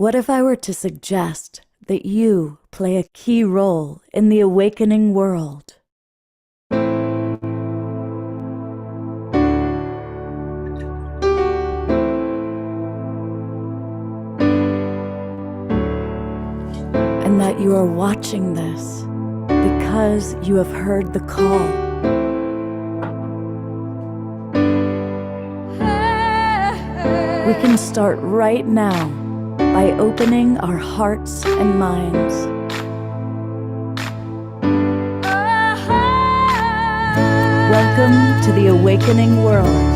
What if I were to suggest that you play a key role in the awakening world? And that you are watching this because you have heard the call. We can start right now by opening our hearts and minds. Welcome to the awakening world.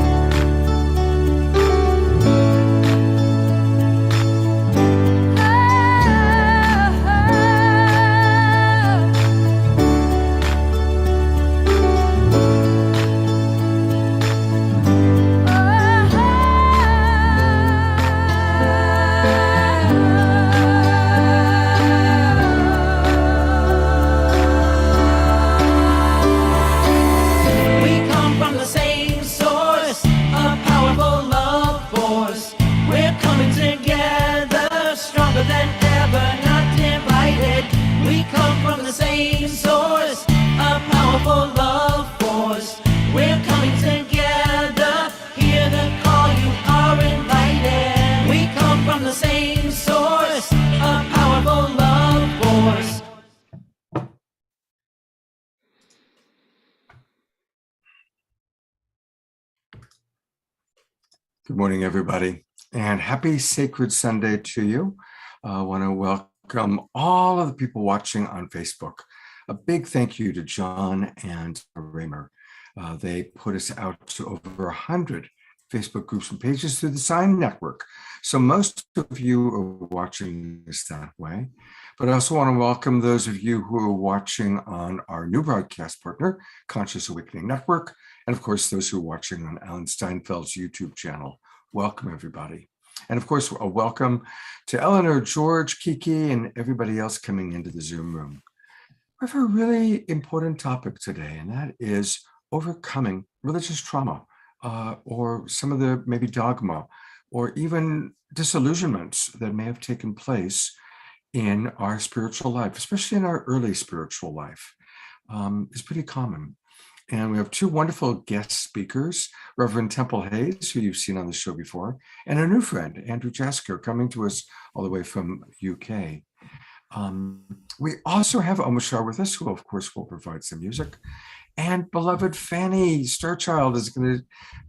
Good morning, everybody, and happy Sacred Sunday to you. I want to welcome all of the people watching on Facebook. A big thank you to John and Raymer. They put us out to over 100 Facebook groups and pages through the Sign Network. So most of you are watching this that way. But I also want to welcome those of you who are watching on our new broadcast partner, Conscious Awakening Network, and of course, those who are watching on Alan Steinfeld's YouTube channel. Welcome, everybody. And of course, a welcome to Eleanor, George, Kiki, and everybody else coming into the Zoom room. We have a really important topic today, and that is overcoming religious trauma, or some of the maybe dogma, or even disillusionments that may have taken place in our spiritual life, especially in our early spiritual life. It's pretty common. And we have two wonderful guest speakers, Reverend Temple Hayes, who you've seen on the show before, and a new friend, Andrew Jasker, coming to us all the way from UK. We also have Omashar with us, who of course will provide some music. And beloved Fanny Starchild is going to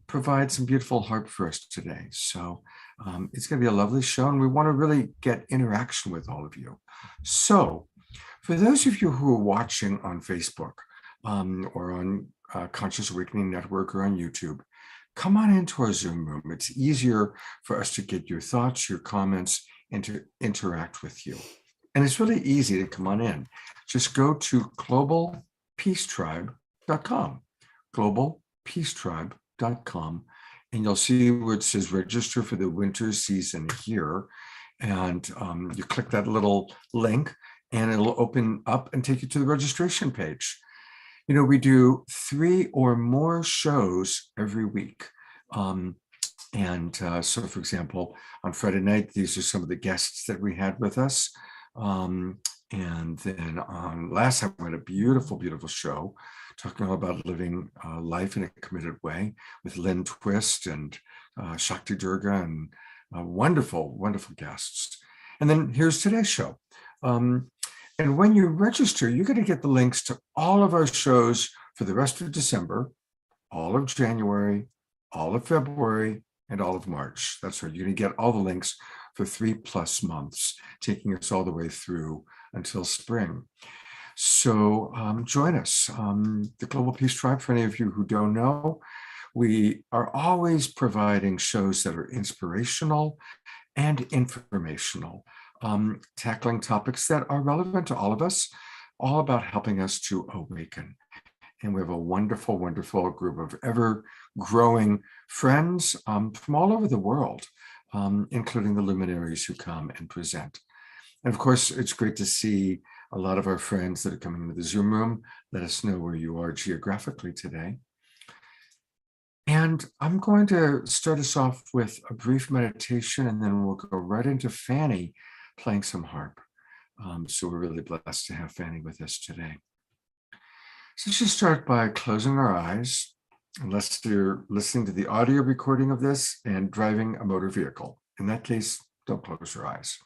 provide some beautiful harp for us today. So it's going to be a lovely show, and we want to really get interaction with all of you. So for those of you who are watching on Facebook, or on Conscious Awakening Network or on YouTube, come on into our Zoom room. It's easier for us to get your thoughts, your comments, and to interact with you. And it's really easy to come on in. Just go to globalpeacetribe.com, globalpeacetribe.com, and you'll see where it says register for the winter season here. And you click that little link, and it'll open up and take you to the registration page. You know, we do 3 or more shows every week. So, for example, on Friday night, these are some of the guests that we had with us. And then on last time, we had a beautiful, beautiful show talking all about living life in a committed way with Lynn Twist and Shakti Durga and wonderful, wonderful guests. And then here's today's show. And when you register, you're going to get the links to all of our shows for the rest of December, all of January, all of February, and all of March. That's right. You're going to get all the links for 3+ months, taking us all the way through until spring. So join us. The Global Peace Tribe, for any of you who don't know, we are always providing shows that are inspirational and informational. Tackling topics that are relevant to all of us, all about helping us to awaken. And we have a wonderful, wonderful group of ever-growing friends from all over the world, including the luminaries who come and present. And of course, it's great to see a lot of our friends that are coming into the Zoom room. Let us know where you are geographically today. And I'm going to start us off with a brief meditation, and then we'll go right into Fanny playing some harp. So we're really blessed to have Fanny with us today. So let's just start by closing our eyes, unless you're listening to the audio recording of this and driving a motor vehicle. In that case, don't close your eyes.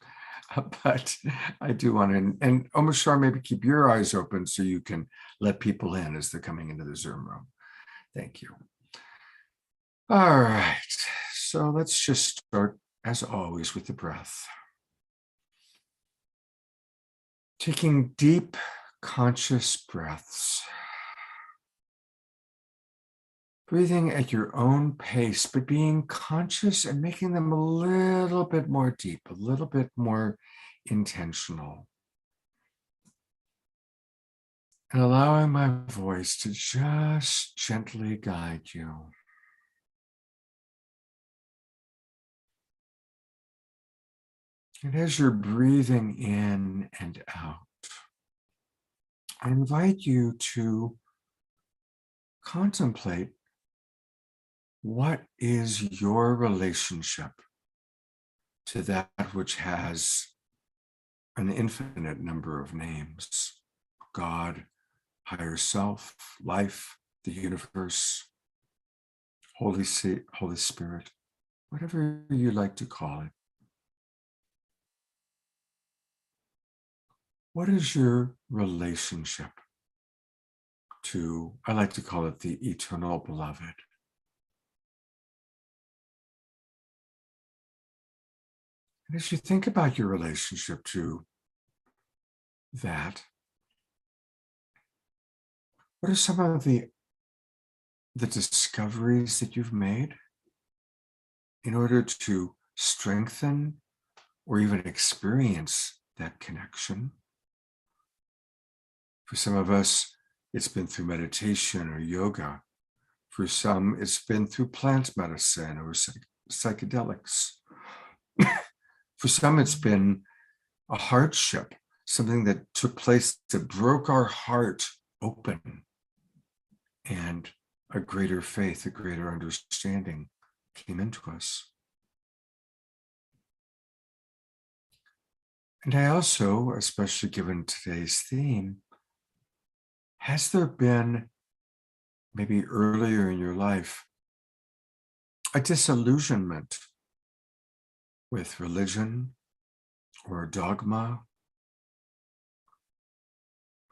But I do want to, and Omashar, maybe keep your eyes open so you can let people in as they're coming into the Zoom room. Thank you. All right, so let's just start, as always, with the breath. Taking deep, conscious breaths. Breathing at your own pace, but being conscious and making them a little bit more deep, a little bit more intentional. And allowing my voice to just gently guide you. And as you're breathing in and out, I invite you to contemplate what is your relationship to that which has an infinite number of names: God, higher self, life, the universe, Holy Spirit, whatever you like to call it. What is your relationship to, I like to call it, the eternal beloved? And as you think about your relationship to that, what are some of the discoveries that you've made in order to strengthen or even experience that connection? For some of us, it's been through meditation or yoga. For some, it's been through plant medicine or psychedelics. For some, it's been a hardship, something that took place that broke our heart open, and a greater faith, a greater understanding came into us. And I also, especially given today's theme, has there been, maybe earlier in your life, a disillusionment with religion or dogma?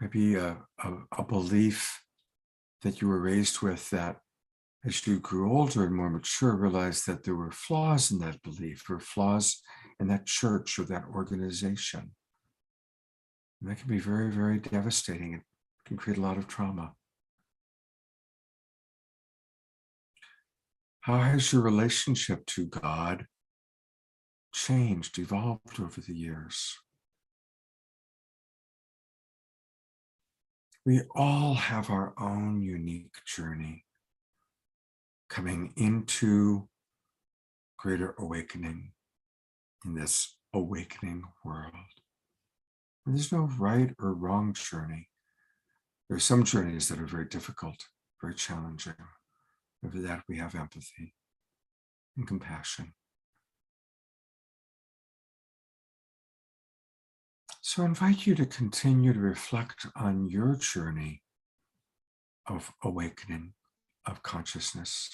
Maybe a belief that you were raised with that as you grew older and more mature, realized that there were flaws in that belief or flaws in that church or that organization. And that can be very, very devastating. It can create a lot of trauma. How has your relationship to God changed, evolved over the years? We all have our own unique journey coming into greater awakening in this awakening world. And there's no right or wrong journey. There are some journeys that are very difficult, very challenging. Over that, we have empathy and compassion. So I invite you to continue to reflect on your journey of awakening, of consciousness,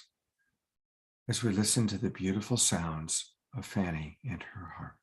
as we listen to the beautiful sounds of Fanny and her harp.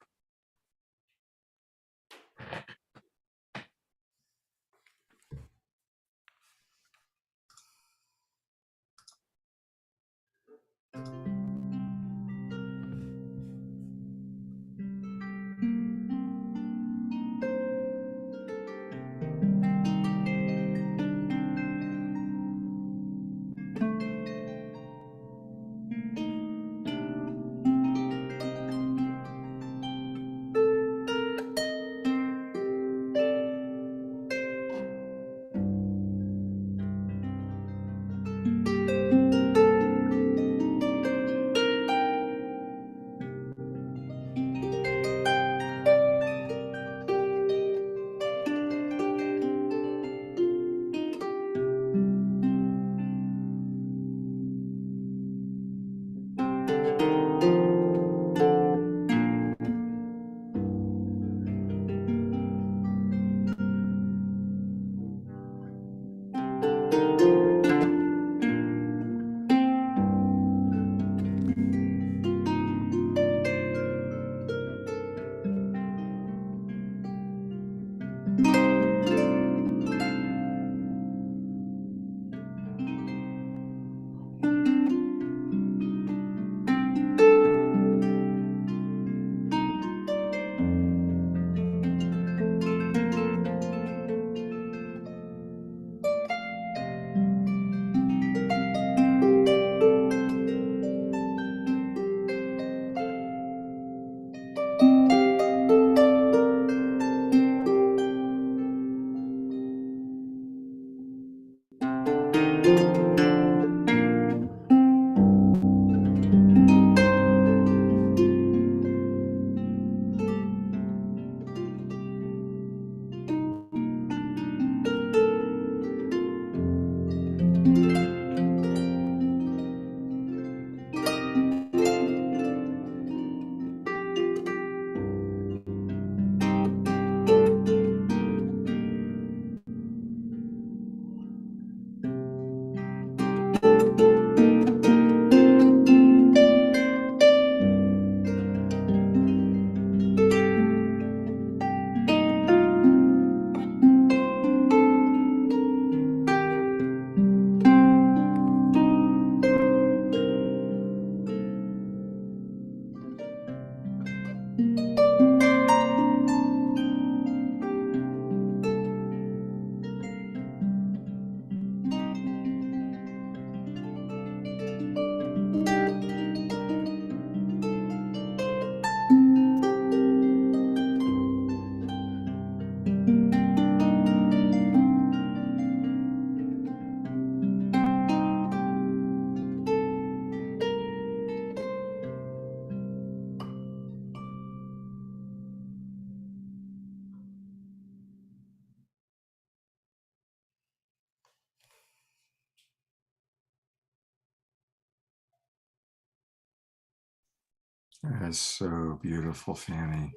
That's so beautiful, Fanny.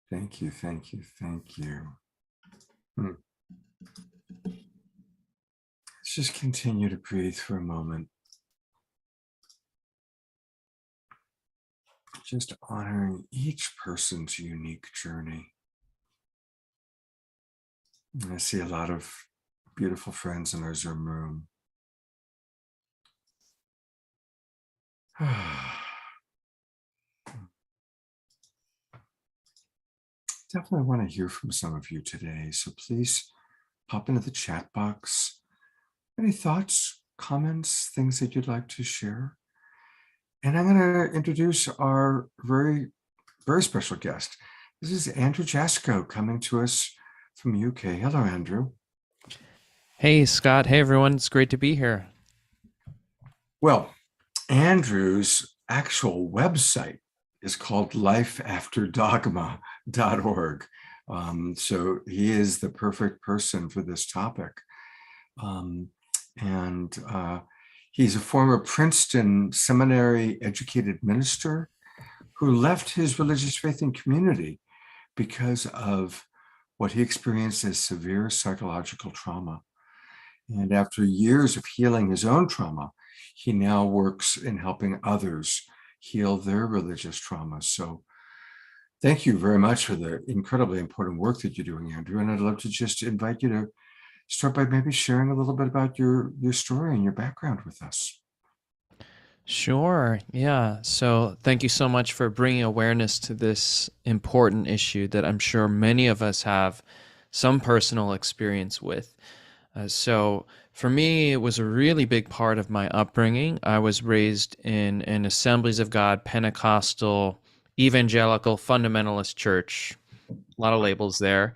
Thank you, thank you, thank you. Let's just continue to breathe for a moment. Just honoring each person's unique journey. And I see a lot of beautiful friends in our Zoom room. Definitely want to hear from some of you today. So please pop into the chat box. Any thoughts, comments, things that you'd like to share? And I'm going to introduce our very, very special guest. This is Andrew Jasko coming to us from UK. Hello, Andrew. Hey, Scott. Hey, everyone. It's great to be here. Well, Andrew's actual website is called lifeafterdogma.org. So he is the perfect person for this topic. He's a former Princeton seminary educated minister who left his religious faith and community because of what he experienced as severe psychological trauma. And after years of healing his own trauma, he now works in helping others heal their religious trauma. So thank you very much for the incredibly important work that you're doing, Andrew. And I'd love to just invite you to start by maybe sharing a little bit about your story and your background with us. Sure. Yeah. So thank you so much for bringing awareness to this important issue that I'm sure many of us have some personal experience with. So for me, it was a really big part of my upbringing. I was raised in an Assemblies of God, Pentecostal, evangelical, fundamentalist church. A lot of labels there.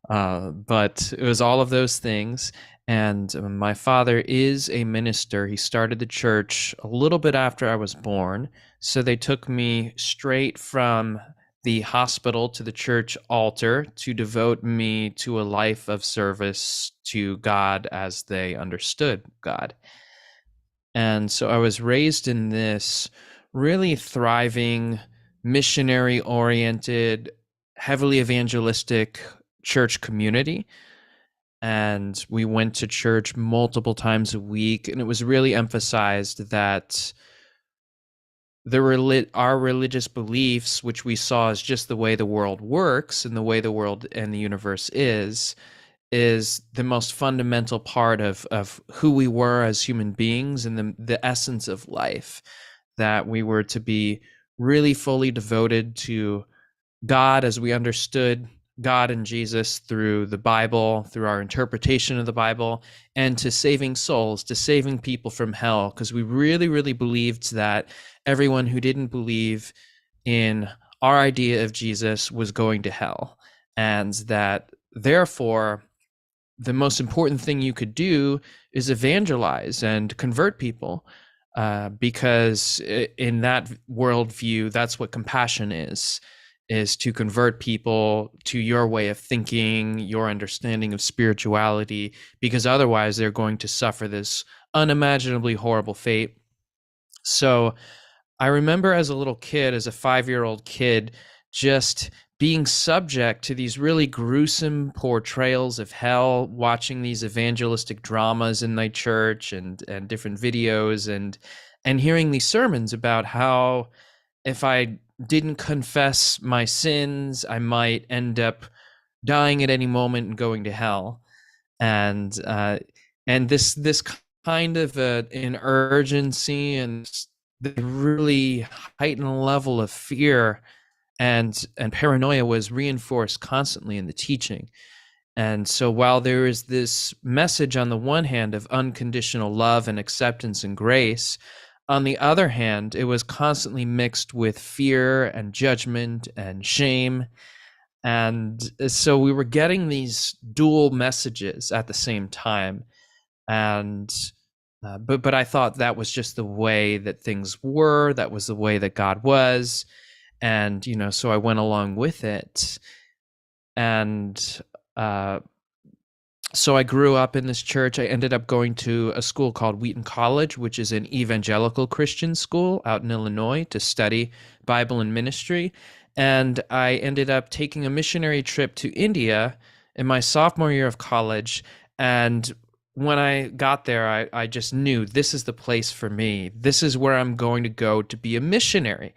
But it was all of those things. And my father is a minister. He started the church a little bit after I was born. So they took me straight from the hospital to the church altar to devote me to a life of service to God as they understood God. And so I was raised in this really thriving, missionary-oriented, heavily evangelistic church community. And we went to church multiple times a week, and it was really emphasized that our religious beliefs, which we saw as just the way the world works and the way the world and the universe is the most fundamental part of who we were as human beings and the essence of life, that we were to be really fully devoted to God as we understood God and Jesus through the Bible, through our interpretation of the Bible, and to saving souls, to saving people from hell, because we really, really believed that everyone who didn't believe in our idea of Jesus was going to hell, and that therefore the most important thing you could do is evangelize and convert people, because in that worldview, that's what compassion is. is to convert people to your way of thinking, your understanding of spirituality, because otherwise they're going to suffer this unimaginably horrible fate. So I remember as a little kid, as a 5-year-old kid, just being subject to these really gruesome portrayals of hell, watching these evangelistic dramas in my church and different videos, and hearing these sermons about how if I didn't confess my sins, I might end up dying at any moment and going to hell. And this kind of an urgency and the really heightened level of fear and paranoia was reinforced constantly in the teaching. And so while there is this message on the one hand of unconditional love and acceptance and grace, on the other hand, it was constantly mixed with fear and judgment and shame. And so we were getting these dual messages at the same time. And but I thought that was just the way that things were. That was the way that God was. And, so I went along with it. And so I grew up in this church. I ended up going to a school called Wheaton College, which is an evangelical Christian school out in Illinois, to study Bible and ministry. And I ended up taking a missionary trip to India in my sophomore year of college. And when I got there, I just knew this is the place for me. This is where I'm going to go to be a missionary,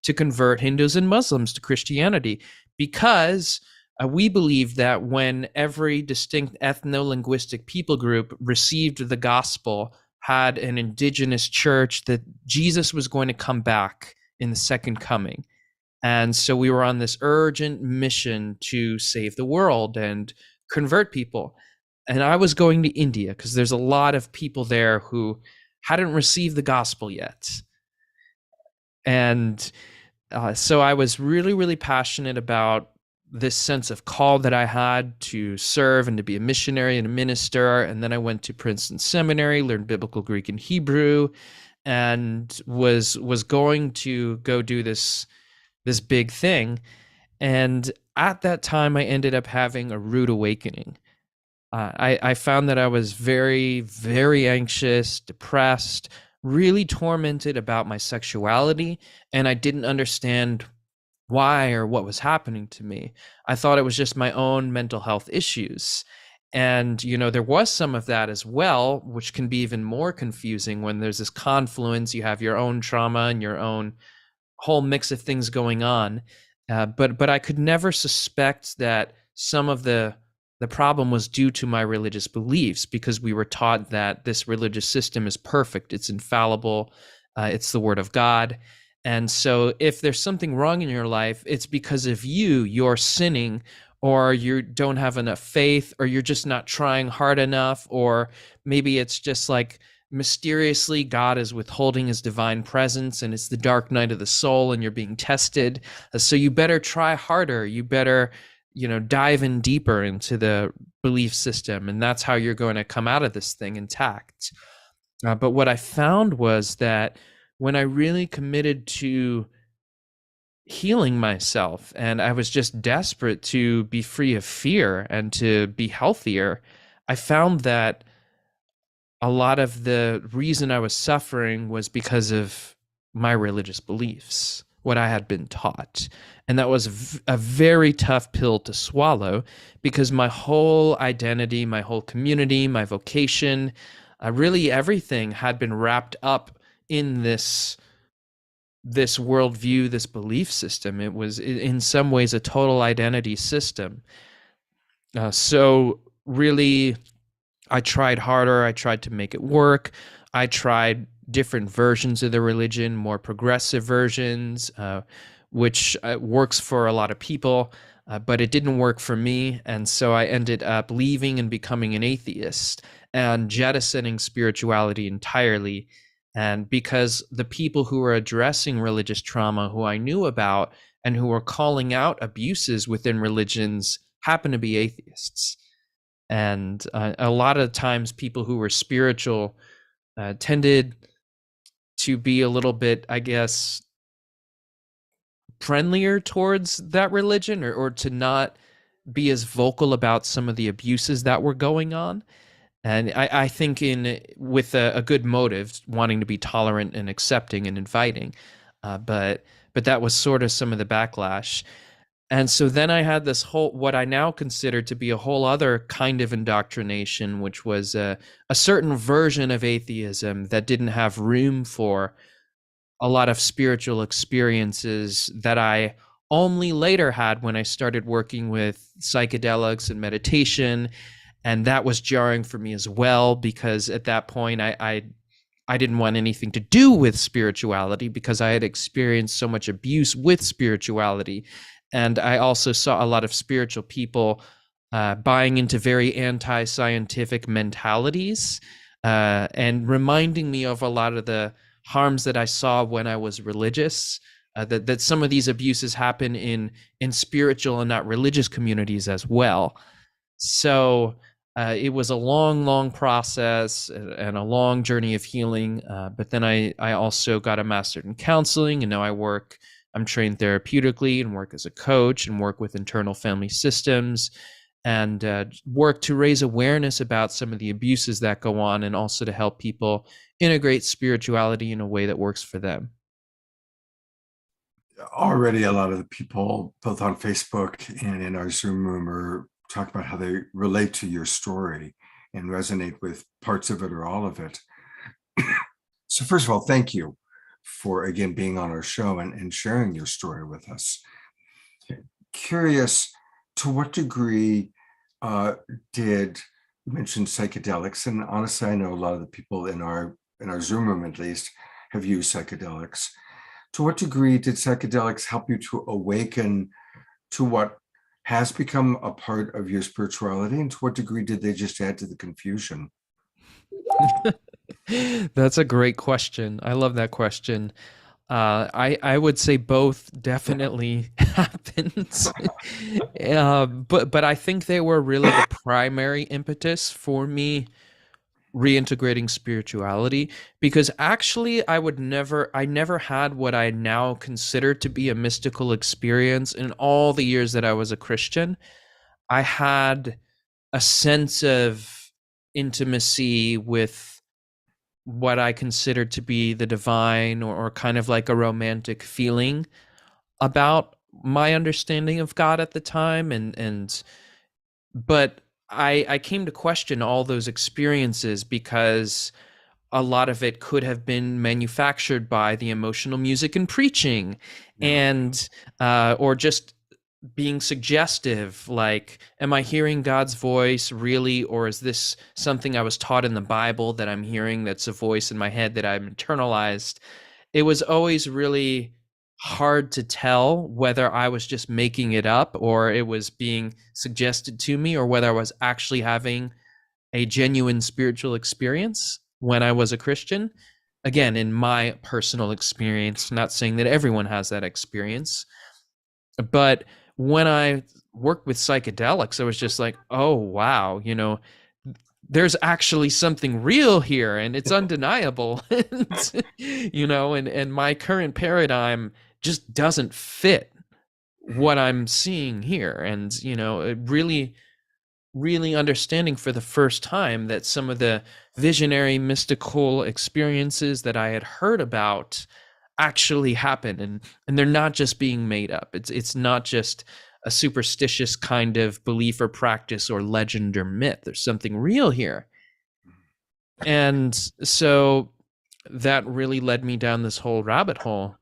to convert Hindus and Muslims to Christianity, because we believe that when every distinct ethno-linguistic people group received the gospel, had an indigenous church, that Jesus was going to come back in the second coming. And so we were on this urgent mission to save the world and convert people. And I was going to India because there's a lot of people there who hadn't received the gospel yet. And so I was really, really passionate about this sense of call that I had to serve and to be a missionary and a minister. And then I went to Princeton Seminary, learned Biblical Greek and Hebrew, and was going to go do this big thing. And at that time, I ended up having a rude awakening. I found that I was very, very anxious, depressed, really tormented about my sexuality, and I didn't understand why or what was happening to me. I thought it was just my own mental health issues. And, there was some of that as well, which can be even more confusing when there's this confluence. You have your own trauma and your own whole mix of things going on. But I could never suspect that some of the problem was due to my religious beliefs, because we were taught that this religious system is perfect, it's infallible, it's the word of God. And so if there's something wrong in your life, it's because of you're sinning, or you don't have enough faith, or you're just not trying hard enough, or maybe it's just like mysteriously God is withholding his divine presence and it's the dark night of the soul and you're being tested. So you better try harder. You better, dive in deeper into the belief system. And that's how you're going to come out of this thing intact. But what I found was that when I really committed to healing myself and I was just desperate to be free of fear and to be healthier, I found that a lot of the reason I was suffering was because of my religious beliefs, what I had been taught. And that was a very tough pill to swallow, because my whole identity, my whole community, my vocation, really everything had been wrapped up in this worldview, this belief system. It was in some ways a total identity system. So really, I tried harder. I tried to make it work. I tried different versions of the religion, more progressive versions, which works for a lot of people, but it didn't work for me. And so I ended up leaving and becoming an atheist and jettisoning spirituality entirely. And because the people who were addressing religious trauma, who I knew about and who were calling out abuses within religions, happened to be atheists. And a lot of times people who were spiritual tended to be a little bit, I guess, friendlier towards that religion, or to not be as vocal about some of the abuses that were going on. And I think in with a good motive, wanting to be tolerant and accepting and inviting, but that was sort of some of the backlash. And so then I had this whole, what I now consider to be a whole other kind of indoctrination, which was a certain version of atheism that didn't have room for a lot of spiritual experiences that I only later had when I started working with psychedelics and meditation. And that was jarring for me as well, because at that point I didn't want anything to do with spirituality, because I had experienced so much abuse with spirituality. And I also saw a lot of spiritual people buying into very anti-scientific mentalities, and reminding me of a lot of the harms that I saw when I was religious. That some of these abuses happen in spiritual and not religious communities as well. So it was a long, long process and a long journey of healing. But then I also got a master's in counseling, and now I'm trained therapeutically and work as a coach and work with internal family systems, and work to raise awareness about some of the abuses that go on, and also to help people integrate spirituality in a way that works for them. Already a lot of the people, both on Facebook and in our Zoom room, are talking about how they relate to your story and resonate with parts of it or all of it. So first of all, thank you for, again, being on our show and sharing your story with us. Curious, to what degree did you mention psychedelics? And honestly, I know a lot of the people in our Zoom room, at least, have used psychedelics. To what degree did psychedelics help you to awaken to what has become a part of your spirituality? And to what degree did they just add to the confusion? That's a great question. I love that question. I would say both definitely happened. But I think they were really the primary impetus for me reintegrating spirituality, because actually I never had what I now consider to be a mystical experience in all the years that I was a Christian. I had a sense of intimacy with what I considered to be the divine, or kind of like a romantic feeling about my understanding of God at the time. But I came to question all those experiences, because a lot of it could have been manufactured by the emotional music and preaching, and or just being suggestive, like, am I hearing God's voice really, or is this something I was taught in the Bible that I'm hearing, that's a voice in my head that I'm internalized? It was always really hard to tell whether I was just making it up, or it was being suggested to me, or whether I was actually having a genuine spiritual experience when I was a Christian. Again, in my personal experience, not saying that everyone has that experience, but when I worked with psychedelics, I was just like, oh, wow, there's actually something real here, and it's undeniable. And my current paradigm just doesn't fit what I'm seeing here. And, it really understanding for the first time that some of the visionary mystical experiences that I had heard about actually happen, and they're not just being made up. It's not just a superstitious kind of belief or practice or legend or myth. There's something real here. And so that really led me down this whole rabbit hole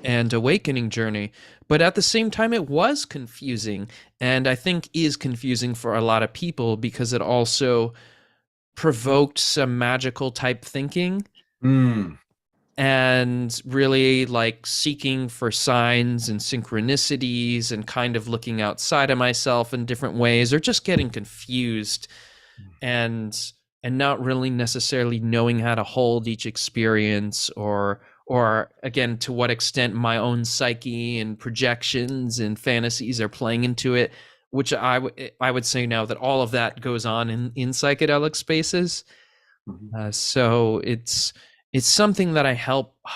and awakening journey. But at the same time, it was confusing, and I think is confusing for a lot of people, because it also provoked some magical type thinking. And really like seeking for signs and synchronicities, and kind of looking outside of myself in different ways, or just getting confused, and not really necessarily knowing how to hold each experience, or again, to what extent my own psyche and projections and fantasies are playing into it, which I would say now that all of that goes on in psychedelic spaces. So it's something that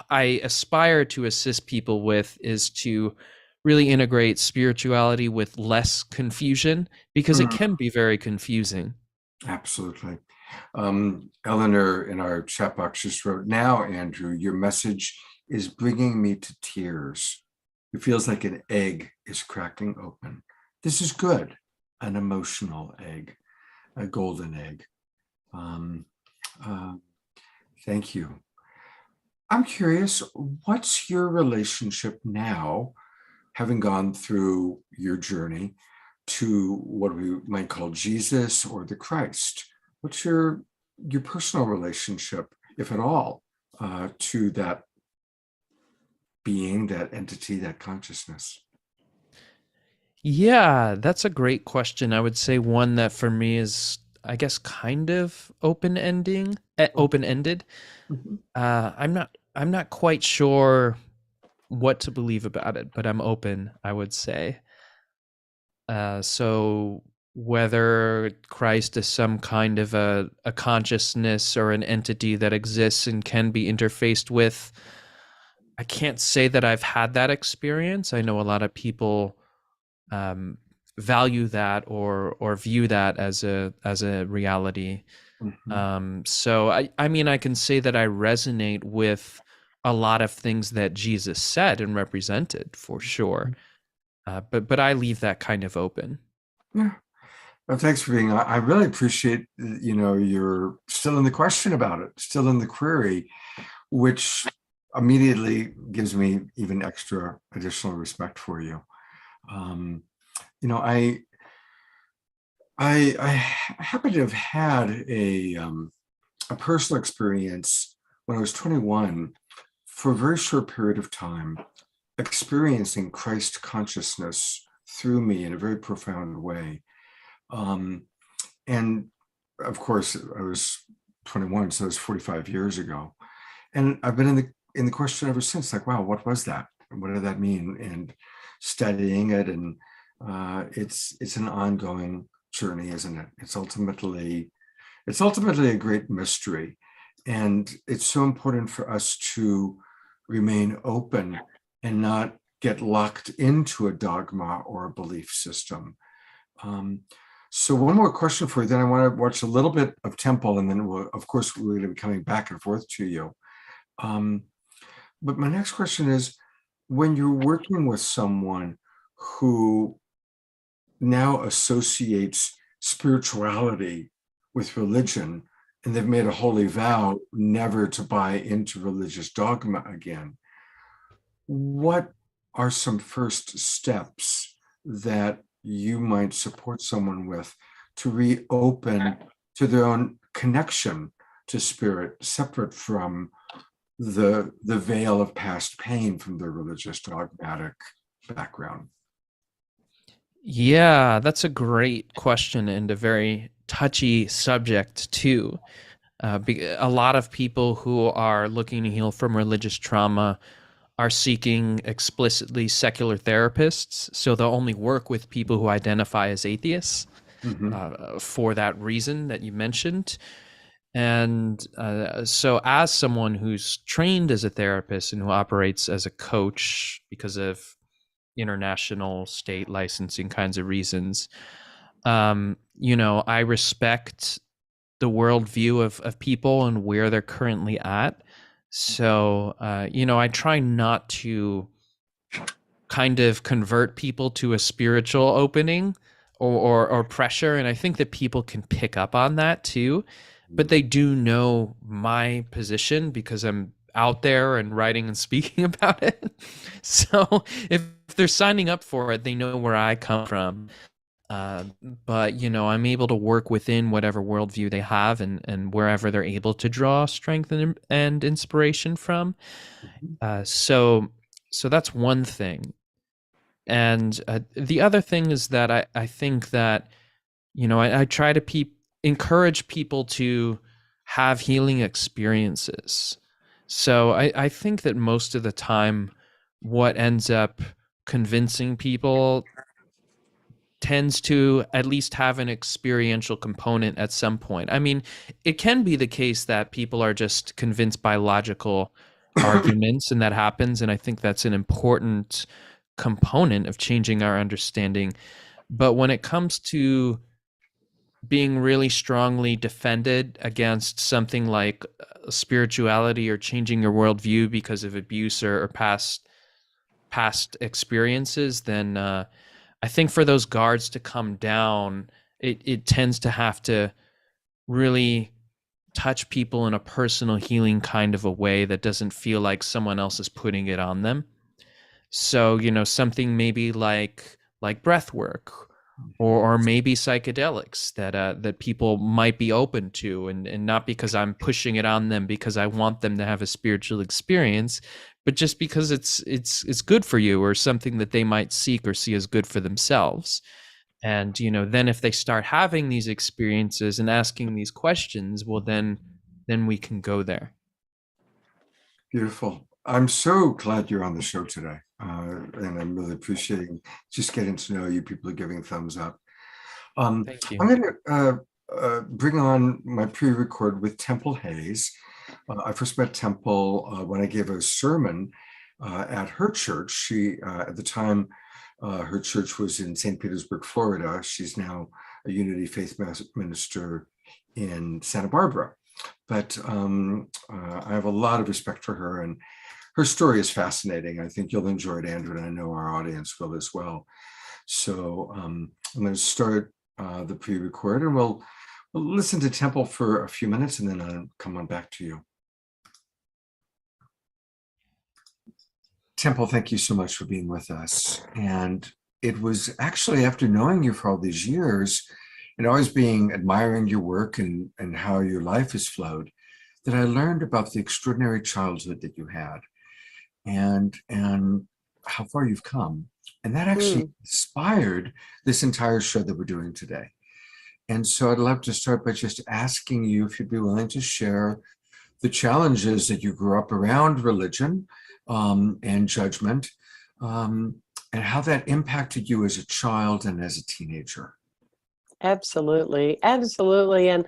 I aspire to assist people with, is to really integrate spirituality with less confusion, because it Mm, can be very confusing. absolutely. Eleanor in our chat box just wrote, "Now, Andrew, your message is bringing me to tears. It feels like an egg is cracking open. This is good. An emotional egg, a golden egg." Um, uh, Thank you. I'm curious, what's your relationship now, having gone through your journey, to what we might call Jesus or the Christ? What's your personal relationship, if at all, to that being, that entity, that consciousness? Yeah, that's a great question. I would say one that for me is, I guess, kind of open-ended. Mhm. I'm not quite sure what to believe about it, but I'm open, I would say. So whether Christ is some kind of a consciousness or an entity that exists and can be interfaced with, I can't say that I've had that experience. I know a lot of people um, value that or view that as a reality. Mhm. So I mean, I can say that I resonate with a lot of things that Jesus said and represented, for sure. But I leave that kind of open. Yeah. Well, thanks for being on. I really appreciate, you're still in the question about it, still in the query, which immediately gives me even extra additional respect for you. Um, you know, I happen to have had a personal experience when I was 21, for a very short period of time, experiencing Christ consciousness through me in a very profound way. Um, and of course, I was 21, so it was 45 years ago. And I've been in the question ever since, like, wow, what was that? What did that mean? And studying it, and it's an ongoing journey, isn't it? It's ultimately a great mystery, and it's so important for us to remain open and not get locked into a dogma or a belief system. Um, so one more question for you, then I want to watch a little bit of Temple, and then of course, we're going to be coming back and forth to you. Um, but my next question is, when you're working with someone who now associates spirituality with religion, and they've made a holy vow never to buy into religious dogma again, what are some first steps that you might support someone with to reopen to their own connection to spirit, separate from the veil of past pain from their religious dogmatic background? Yeah, that's a great question and a very touchy subject too. A lot of people who are looking to heal from religious trauma are seeking explicitly secular therapists, so they'll only work with people who identify as atheists Mhm. for that reason that you mentioned. And so, as someone who's trained as a therapist and who operates as a coach because of international state licensing kinds of reasons, I respect the worldview of people and where they're currently at. So, I try not to kind of convert people to a spiritual opening or pressure. And I think that people can pick up on that too. But they do know my position because I'm out there and writing and speaking about it. So if they're signing up for it, they know where I come from. Uh, but I'm able to work within whatever worldview they have, and wherever they're able to draw strength and inspiration from. Mhm. So that's one thing. And the other thing is that I think that I try to encourage people to have healing experiences. So I think that most of the time, what ends up convincing people tends to at least have an experiential component at some point. I mean, it can be the case that people are just convinced by logical arguments, and that happens. And I think that's an important component of changing our understanding. But when it comes to being really strongly defended against something like spirituality or changing your worldview because of abuse or past experiences, then I think for those guards to come down, it tends to have to really touch people in a personal healing kind of a way that doesn't feel like someone else is putting it on them. So, something maybe like breath work, or maybe psychedelics that people might be open to, and not because I'm pushing it on them because I want them to have a spiritual experience, but just because it's good for you, or something that they might seek or see as good for themselves. And then if they start having these experiences and asking these questions, well, then we can go there. Beautiful. I'm so glad you're on the show today. And I'm really appreciating just getting to know you. People are giving thumbs up. Thank you. I'm going to bring on my pre-record with Temple Hayes. I first met Temple when I gave a sermon at her church. She, at the time, her church was in St. Petersburg, Florida. She's now a Unity Faith minister in Santa Barbara. But I have a lot of respect for her, and her story is fascinating. I think you'll enjoy it, Andrew, and I know our audience will as well. So I'm going to start the pre-record, and we'll listen to Temple for a few minutes, and then I'll come on back to you. Temple, thank you so much for being with us. And it was actually after knowing you for all these years and always admiring your work and how your life has flowed, that I learned about the extraordinary childhood that you had and how far you've come. And that actually inspired this entire show that we're doing today. And so I'd love to start by just asking you if you'd be willing to share the challenges that you grew up around religion and judgment, and how that impacted you as a child and as a teenager. Absolutely. Absolutely. And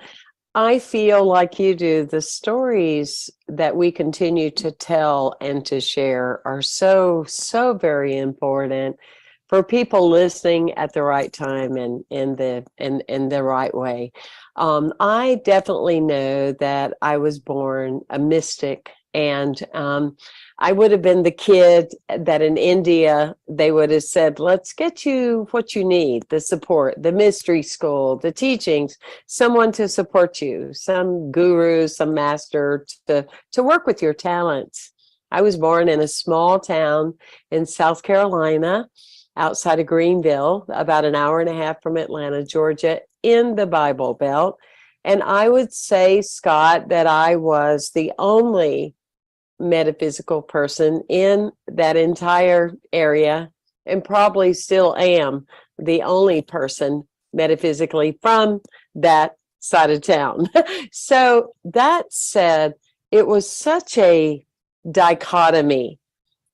I feel like you do, the stories that we continue to tell and to share are so, so very important for people listening at the right time and in the right way. I definitely know that I was born a mystic, and I would have been the kid that in India, they would have said, let's get you what you need, the support, the mystery school, the teachings, someone to support you, some guru, some master to work with your talents. I was born in a small town in South Carolina, outside of Greenville, about an hour and a half from Atlanta, Georgia, in the Bible Belt. And I would say, Scott, that I was the only metaphysical person in that entire area, and probably still am the only person metaphysically from that side of town. So that said, it was such a dichotomy,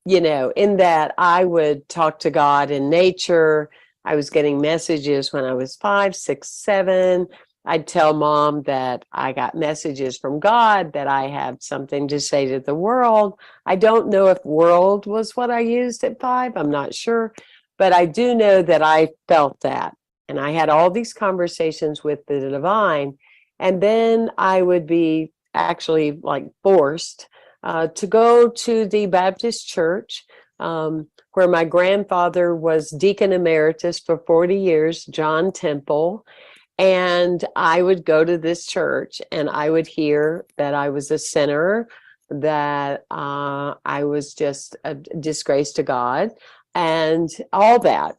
in that I would talk to God in nature. I was getting messages when I was 5, 6, 7. I'd tell Mom that I got messages from God, that I had something to say to the world. I don't know if world was what I used at 5. I'm not sure. But I do know that I felt that. And I had all these conversations with the divine. And then I would be actually forced to go to the Baptist church, where my grandfather was deacon emeritus for 40 years, John Temple. And I would go to this church and I would hear that I was a sinner, that I was just a disgrace to God, and all that.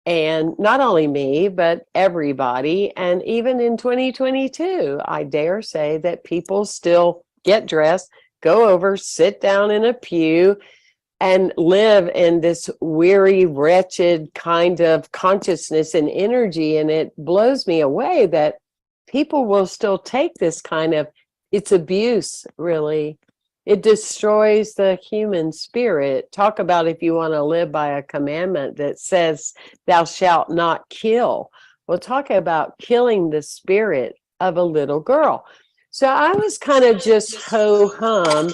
And not only me, but everybody. And even in 2022, I dare say that people still get dressed, go over, sit down in a pew, and live in this weary, wretched kind of consciousness and energy. And it blows me away that people will still take this kind of, it's abuse, really. It destroys the human spirit. Talk about if you want to live by a commandment that says, thou shalt not kill. Well, talk about killing the spirit of a little girl. So I was kind of just ho-hum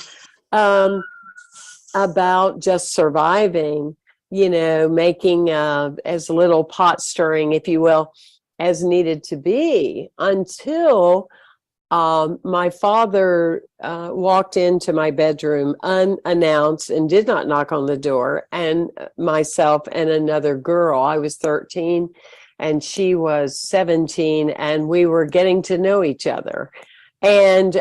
about just surviving, making as little pot stirring, if you will, as needed to be, until my father walked into my bedroom unannounced and did not knock on the door, and myself and another girl, I was 13 and she was 17, and we were getting to know each other, and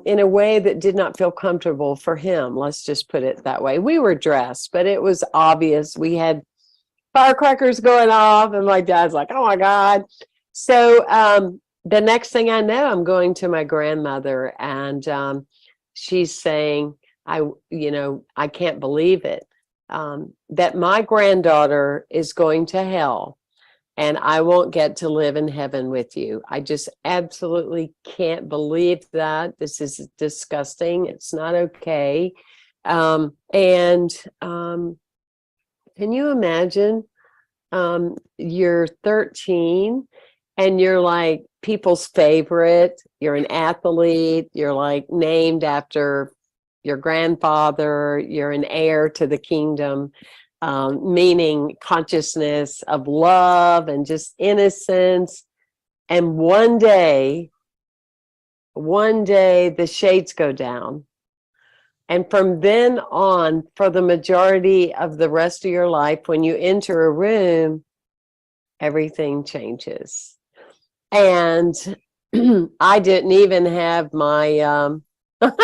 in a way that did not feel comfortable for him. Let's just put it that way. We were dressed, but it was obvious. We had firecrackers going off, and my dad's like, oh my God. So the next thing I know, I'm going to my grandmother, and she's saying, I can't believe it, that my granddaughter is going to hell and I won't get to live in heaven with you. I just absolutely can't believe that. This is disgusting. It's not okay. Can you imagine, you're 13 and you're like people's favorite, you're an athlete, you're like named after your grandfather, you're an heir to the kingdom, meaning consciousness of love and just innocence. And one day the shades go down. And from then on, for the majority of the rest of your life, when you enter a room, everything changes. And I didn't even have my I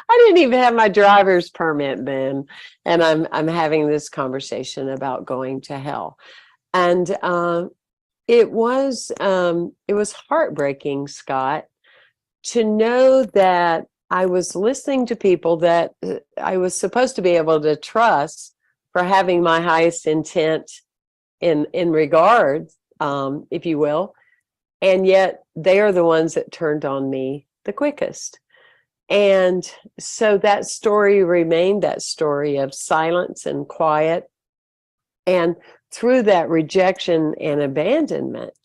didn't even have my driver's permit then, and I'm having this conversation about going to hell. And it was heartbreaking, Scott, to know that I was listening to people that I was supposed to be able to trust for having my highest intent in regard, if you will, and yet they are the ones that turned on me the quickest. And so that story remained that story of silence and quiet. And through that rejection and abandonment,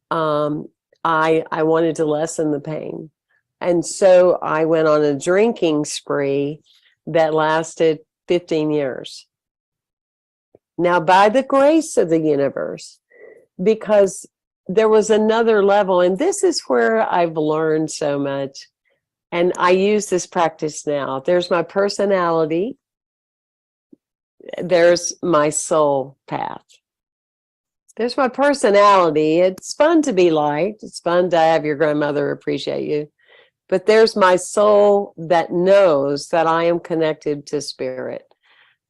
I wanted to lessen the pain. And so I went on a drinking spree that lasted 15 years. Now, by the grace of the universe, because there was another level, and this is where I've learned so much. And I use this practice now. There's my personality. There's my soul path. There's my personality. It's fun to be liked. It's fun to have your grandmother appreciate you. But there's my soul that knows that I am connected to spirit.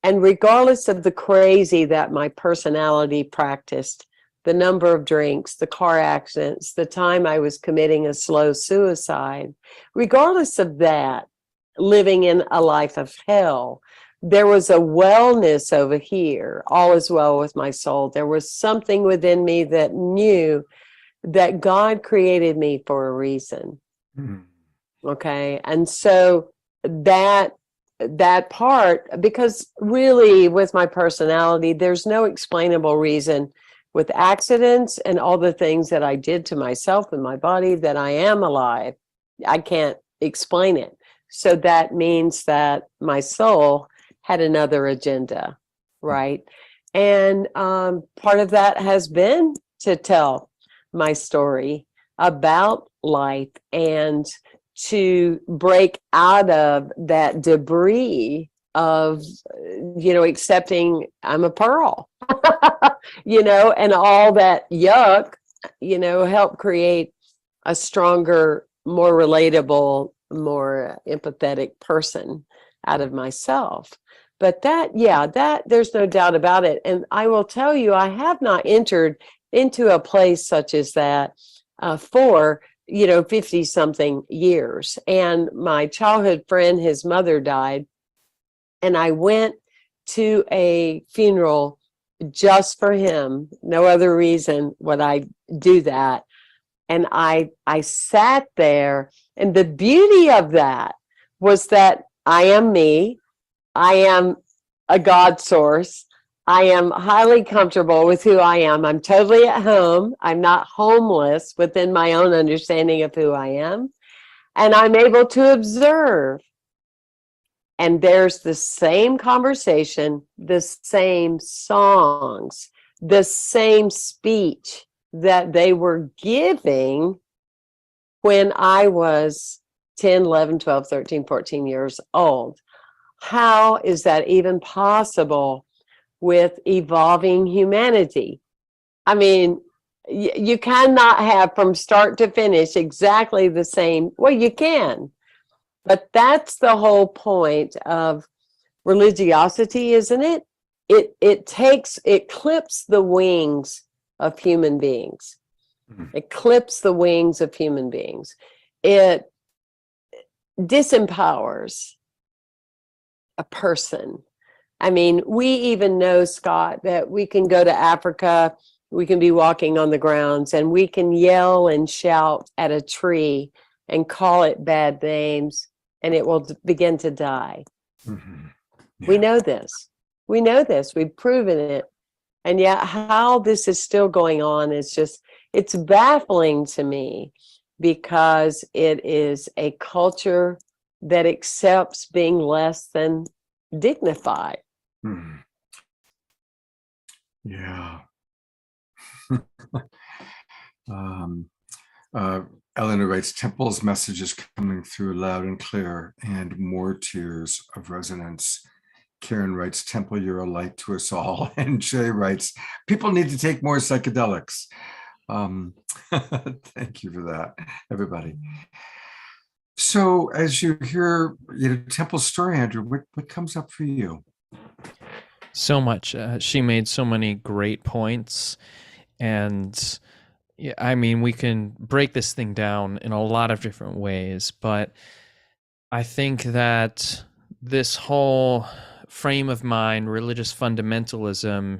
And regardless of the crazy that my personality practiced, the number of drinks, the car accidents, the time I was committing a slow suicide, regardless of that, living in a life of hell, there was a wellness over here. All is well with my soul. There was something within me that knew that God created me for a reason. Okay. And so that part, because really with my personality, there's no explainable reason with accidents and all the things that I did to myself and my body that I am alive. I can't explain it. So that means that my soul had another agenda, right? And part of that has been to tell my story about life and to break out of that debris of, accepting I'm a pearl, and all that yuck, help create a stronger, more relatable, more empathetic person out of myself. But that there's no doubt about it. And I will tell you, I have not entered into a place such as that for 50 something years. And my childhood friend, his mother died, and I went to a funeral just for him. No other reason would I do that. And I sat there, and the beauty of that was that I am me. I am a God source. I am highly comfortable with who I am. I'm totally at home. I'm not homeless within my own understanding of who I am. And I'm able to observe. And there's the same conversation, the same songs, the same speech that they were giving when I was 10, 11, 12, 13, 14 years old. How is that even possible with evolving humanity? I mean, you cannot have from start to finish exactly the same. Well, you can, but that's the whole point of religiosity, isn't it? It clips the wings of human beings. It clips the wings of human beings. It disempowers a person. I mean, we even know, Scott, that we can go to Africa, we can be walking on the grounds, and we can yell and shout at a tree and call it bad names, and it will begin to die. Mhm. We Yeah. know this. We know this. We've proven it. And yet, how this is still going on is just, it's baffling to me, because it is a culture that accepts being less than dignified. Mhm. Yeah. um, Eleanor writes, Temple's message is coming through loud and clear, and more tears of resonance. Karen writes, Temple, you're a light to us all. And Jay writes, people need to take more psychedelics. Thank you for that, everybody. So as you hear Temple's story, Andrew, what comes up for you? So much. She made so many great points. And yeah, I mean, we can break this thing down in a lot of different ways, but I think that this whole frame of mind, religious fundamentalism,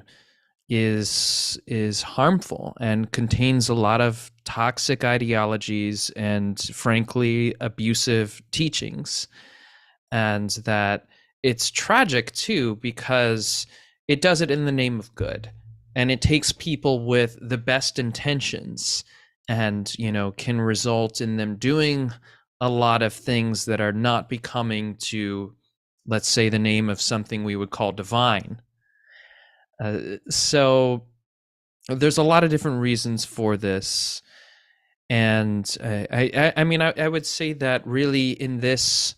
is harmful and contains a lot of toxic ideologies and frankly abusive teachings. And that it's tragic too, because it does it in the name of good, and it takes people with the best intentions and can result in them doing a lot of things that are not becoming to, let's say, the name of something we would call divine. So there's a lot of different reasons for this. And I mean, I would say that really in this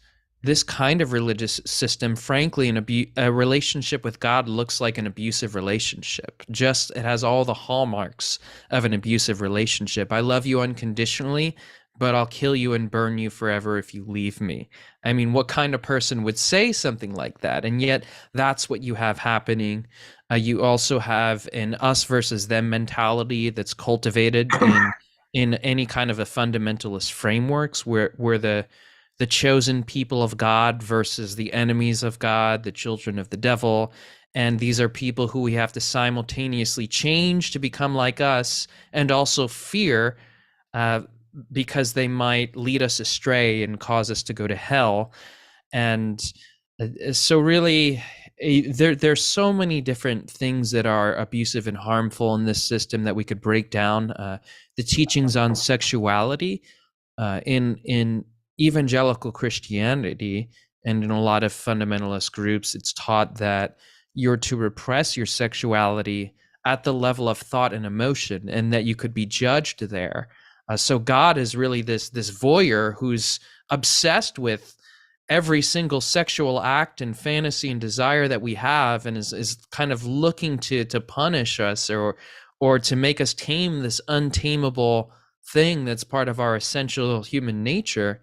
kind of religious system, frankly, a relationship with God looks like an abusive relationship. Just, it has all the hallmarks of an abusive relationship. I love you unconditionally, but I'll kill you and burn you forever if you leave me. I mean, what kind of person would say something like that? And yet that's what you have happening. You also have an us versus them mentality that's cultivated in any kind of a fundamentalist frameworks, where the chosen people of God versus the enemies of God, the children of the devil. And these are people who we have to simultaneously change to become like us, and also fear, because they might lead us astray and cause us to go to hell. And so really, there's so many different things that are abusive and harmful in this system that we could break down. The teachings on sexuality in evangelical Christianity and in a lot of fundamentalist groups, it's taught that you're to repress your sexuality at the level of thought and emotion, and that you could be judged there. So God is really this voyeur who's obsessed with every single sexual act and fantasy and desire that we have, and is kind of looking to punish us, or to make us tame this untamable thing that's part of our essential human nature.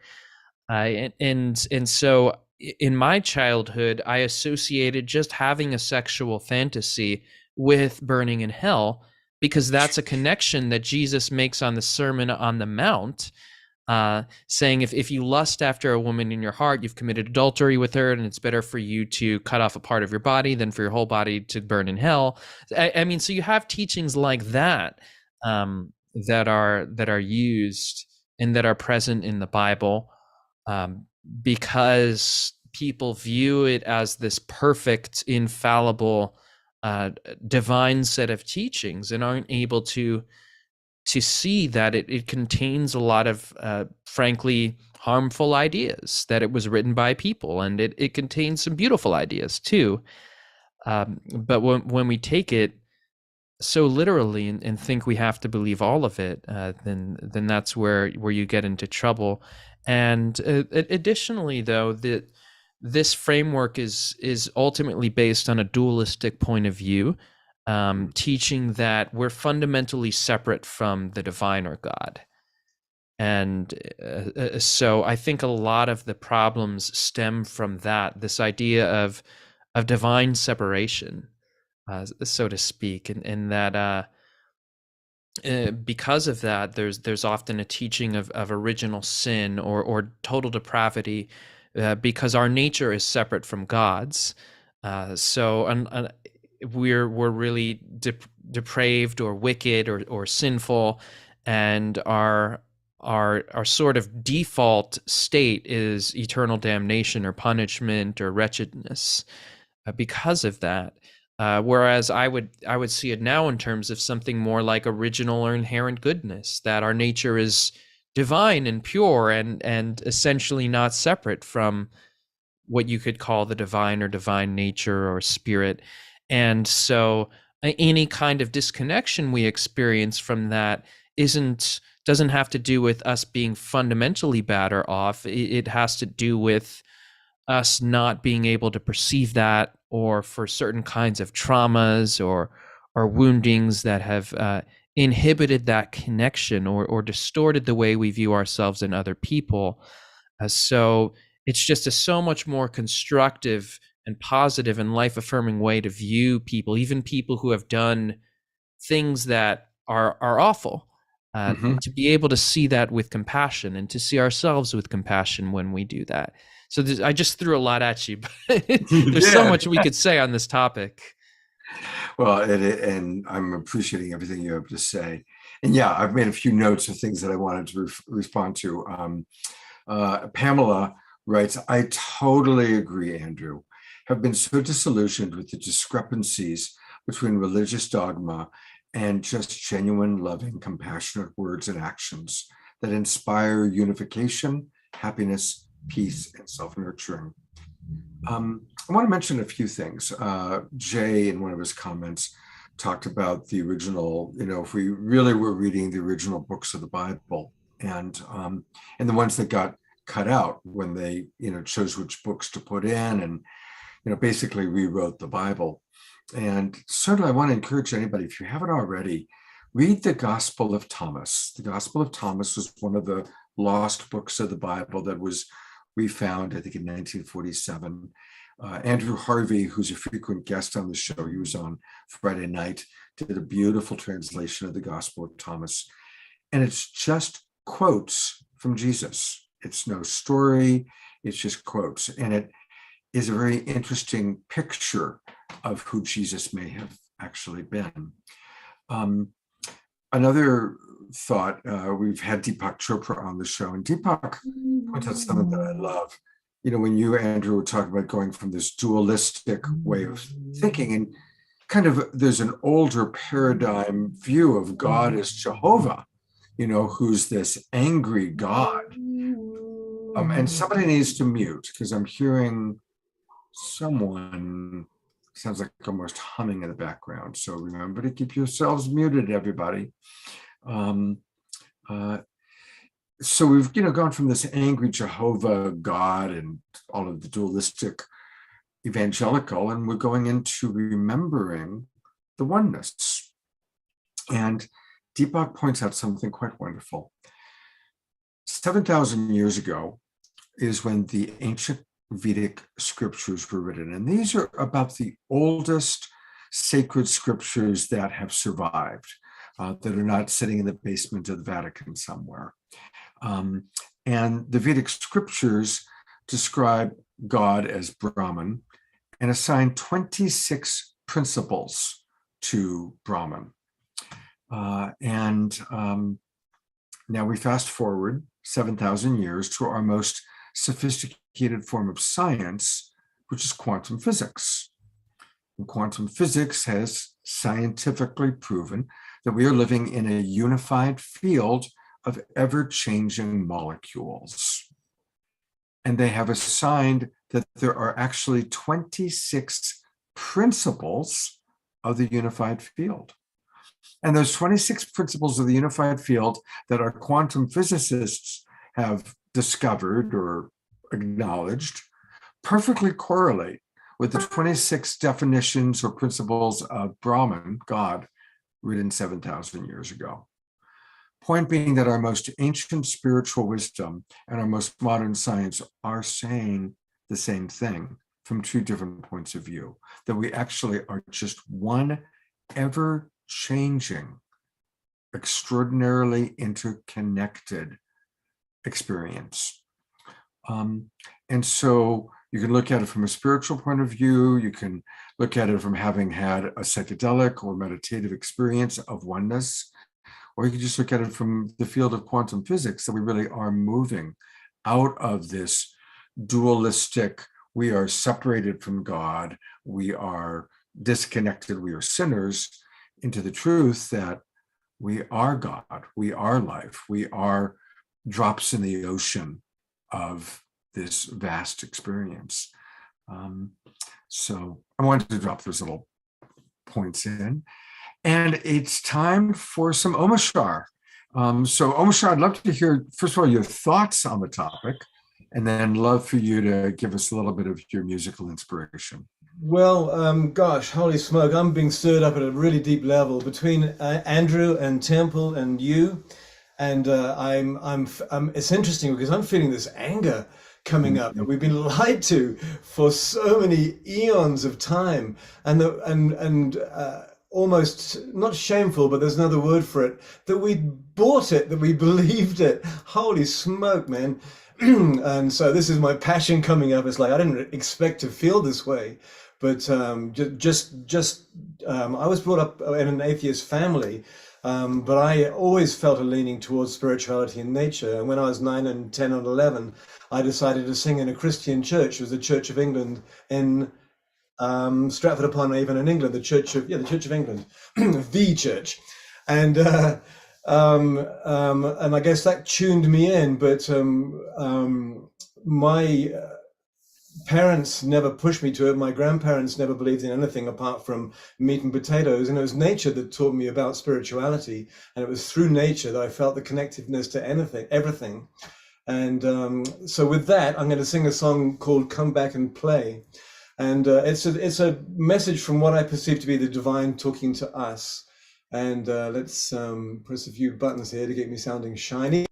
And so in my childhood, I associated just having a sexual fantasy with burning in hell, because that's a connection that Jesus makes on the Sermon on the Mount, saying if you lust after a woman in your heart, you've committed adultery with her, and it's better for you to cut off a part of your body than for your whole body to burn in hell. I mean, so you have teachings like that, that are used and that are present in the Bible, because people view it as this perfect, infallible, divine set of teachings, and aren't able to see that it contains a lot of, frankly, harmful ideas, that it was written by people, and it contains some beautiful ideas too. But when we take it so literally and think we have to believe all of it, then that's where you get into trouble. And additionally, though, that this framework is ultimately based on a dualistic point of view, teaching that we're fundamentally separate from the divine or God. And so I think a lot of the problems stem from that, this idea of divine separation, so to speak, and that because of that, there's often a teaching of original sin or total depravity, because our nature is separate from God's. So we're really depraved or wicked or sinful, and our sort of default state is eternal damnation or punishment or wretchedness, because of that. Whereas I would see it now in terms of something more like original or inherent goodness, that our nature is divine and pure and essentially not separate from what you could call the divine or divine nature or spirit. And so any kind of disconnection we experience from that doesn't have to do with us being fundamentally bad or off. It has to do with us not being able to perceive that, or for certain kinds of traumas or woundings that have inhibited that connection or distorted the way we view ourselves and other people. So it's just a so much more constructive and positive and life-affirming way to view people, even people who have done things that are awful, to be able to see that with compassion and to see ourselves with compassion when we do that. So I just threw a lot at you, but there's so much we could say on this topic. Well, and I'm appreciating everything you have to say. And yeah, I've made a few notes of things that I wanted to respond to. Pamela writes, I totally agree, Andrew. Have been so disillusioned with the discrepancies between religious dogma and just genuine, loving, compassionate words and actions that inspire unification, happiness, peace, and self-nurturing. I want to mention a few things. Jay, in one of his comments, talked about the original, if we really were reading the original books of the Bible, and the ones that got cut out when they, chose which books to put in, and, basically rewrote the Bible. And certainly I want to encourage anybody, if you haven't already, read the Gospel of Thomas. The Gospel of Thomas was one of the lost books of the Bible that was refound, I think, in 1947. Andrew Harvey, who's a frequent guest on the show, he was on Friday night, did a beautiful translation of the Gospel of Thomas. And it's just quotes from Jesus. It's no story, it's just quotes. And it is a very interesting picture of who Jesus may have actually been. Another thought, we've had Deepak Chopra on the show, and Deepak points out something that I love. When you, Andrew, were talking about going from this dualistic way of thinking, and kind of there's an older paradigm view of God as Jehovah, who's this angry God. And somebody needs to mute, because I'm hearing someone, sounds like almost humming in the background. So remember to keep yourselves muted, everybody. So we've gone from this angry Jehovah God and all of the dualistic evangelical, and we're going into remembering the oneness. And Deepak points out something quite wonderful. 7,000 years ago is when the ancient Vedic scriptures were written, and these are about the oldest sacred scriptures that have survived, that are not sitting in the basement of the Vatican somewhere. And the Vedic scriptures describe God as Brahman and assign 26 principles to Brahman. Now we fast forward 7,000 years to our most sophisticated sophisticated form of science, which is quantum physics. And quantum physics has scientifically proven that we are living in a unified field of ever-changing molecules. And they have assigned that there are actually 26 principles of the unified field. And those 26 principles of the unified field that our quantum physicists have discovered or acknowledged perfectly correlate with the 26 definitions or principles of Brahman, God, written 7,000 years ago. Point being that our most ancient spiritual wisdom and our most modern science are saying the same thing from two different points of view, that we actually are just one ever-changing, extraordinarily interconnected experience. And so you can look at it from a spiritual point of view. You can look at it from having had a psychedelic or meditative experience of oneness, or you can just look at it from the field of quantum physics, that we really are moving out of this dualistic, we are separated from God, we are disconnected, we are sinners, into the truth that we are God, we are life, we are drops in the ocean of this vast experience. So I wanted to drop those little points in. And it's time for some Omashar. So Omashar, I'd love to hear, first of all, your thoughts on the topic, and then love for you to give us a little bit of your musical inspiration. Well, gosh, holy smoke, I'm being stirred up at a really deep level between Andrew and Temple and you. And it's interesting because I'm feeling this anger coming up that we've been lied to for so many eons of time, and almost not shameful, but there's another word for it, that we bought it, that we believed it. Holy smoke, man. And so this is my passion coming up. It's like I didn't expect to feel this way, but I was brought up in an atheist family. But I always felt a leaning towards spirituality and nature. And when I was 9 and 10 and 11, I decided to sing in a Christian church. It was the Church of England in Stratford-upon-Avon in England, the Church of England, the church. And I guess that tuned me in. But my parents never pushed me to it. My grandparents never believed in anything apart from meat and potatoes. And it was nature that taught me about spirituality. And it was through nature that I felt the connectiveness to everything. And so with that, I'm going to sing a song called Come Back and Play. And it's a message from what I perceive to be the divine talking to us. And let's press a few buttons here to get me sounding shiny.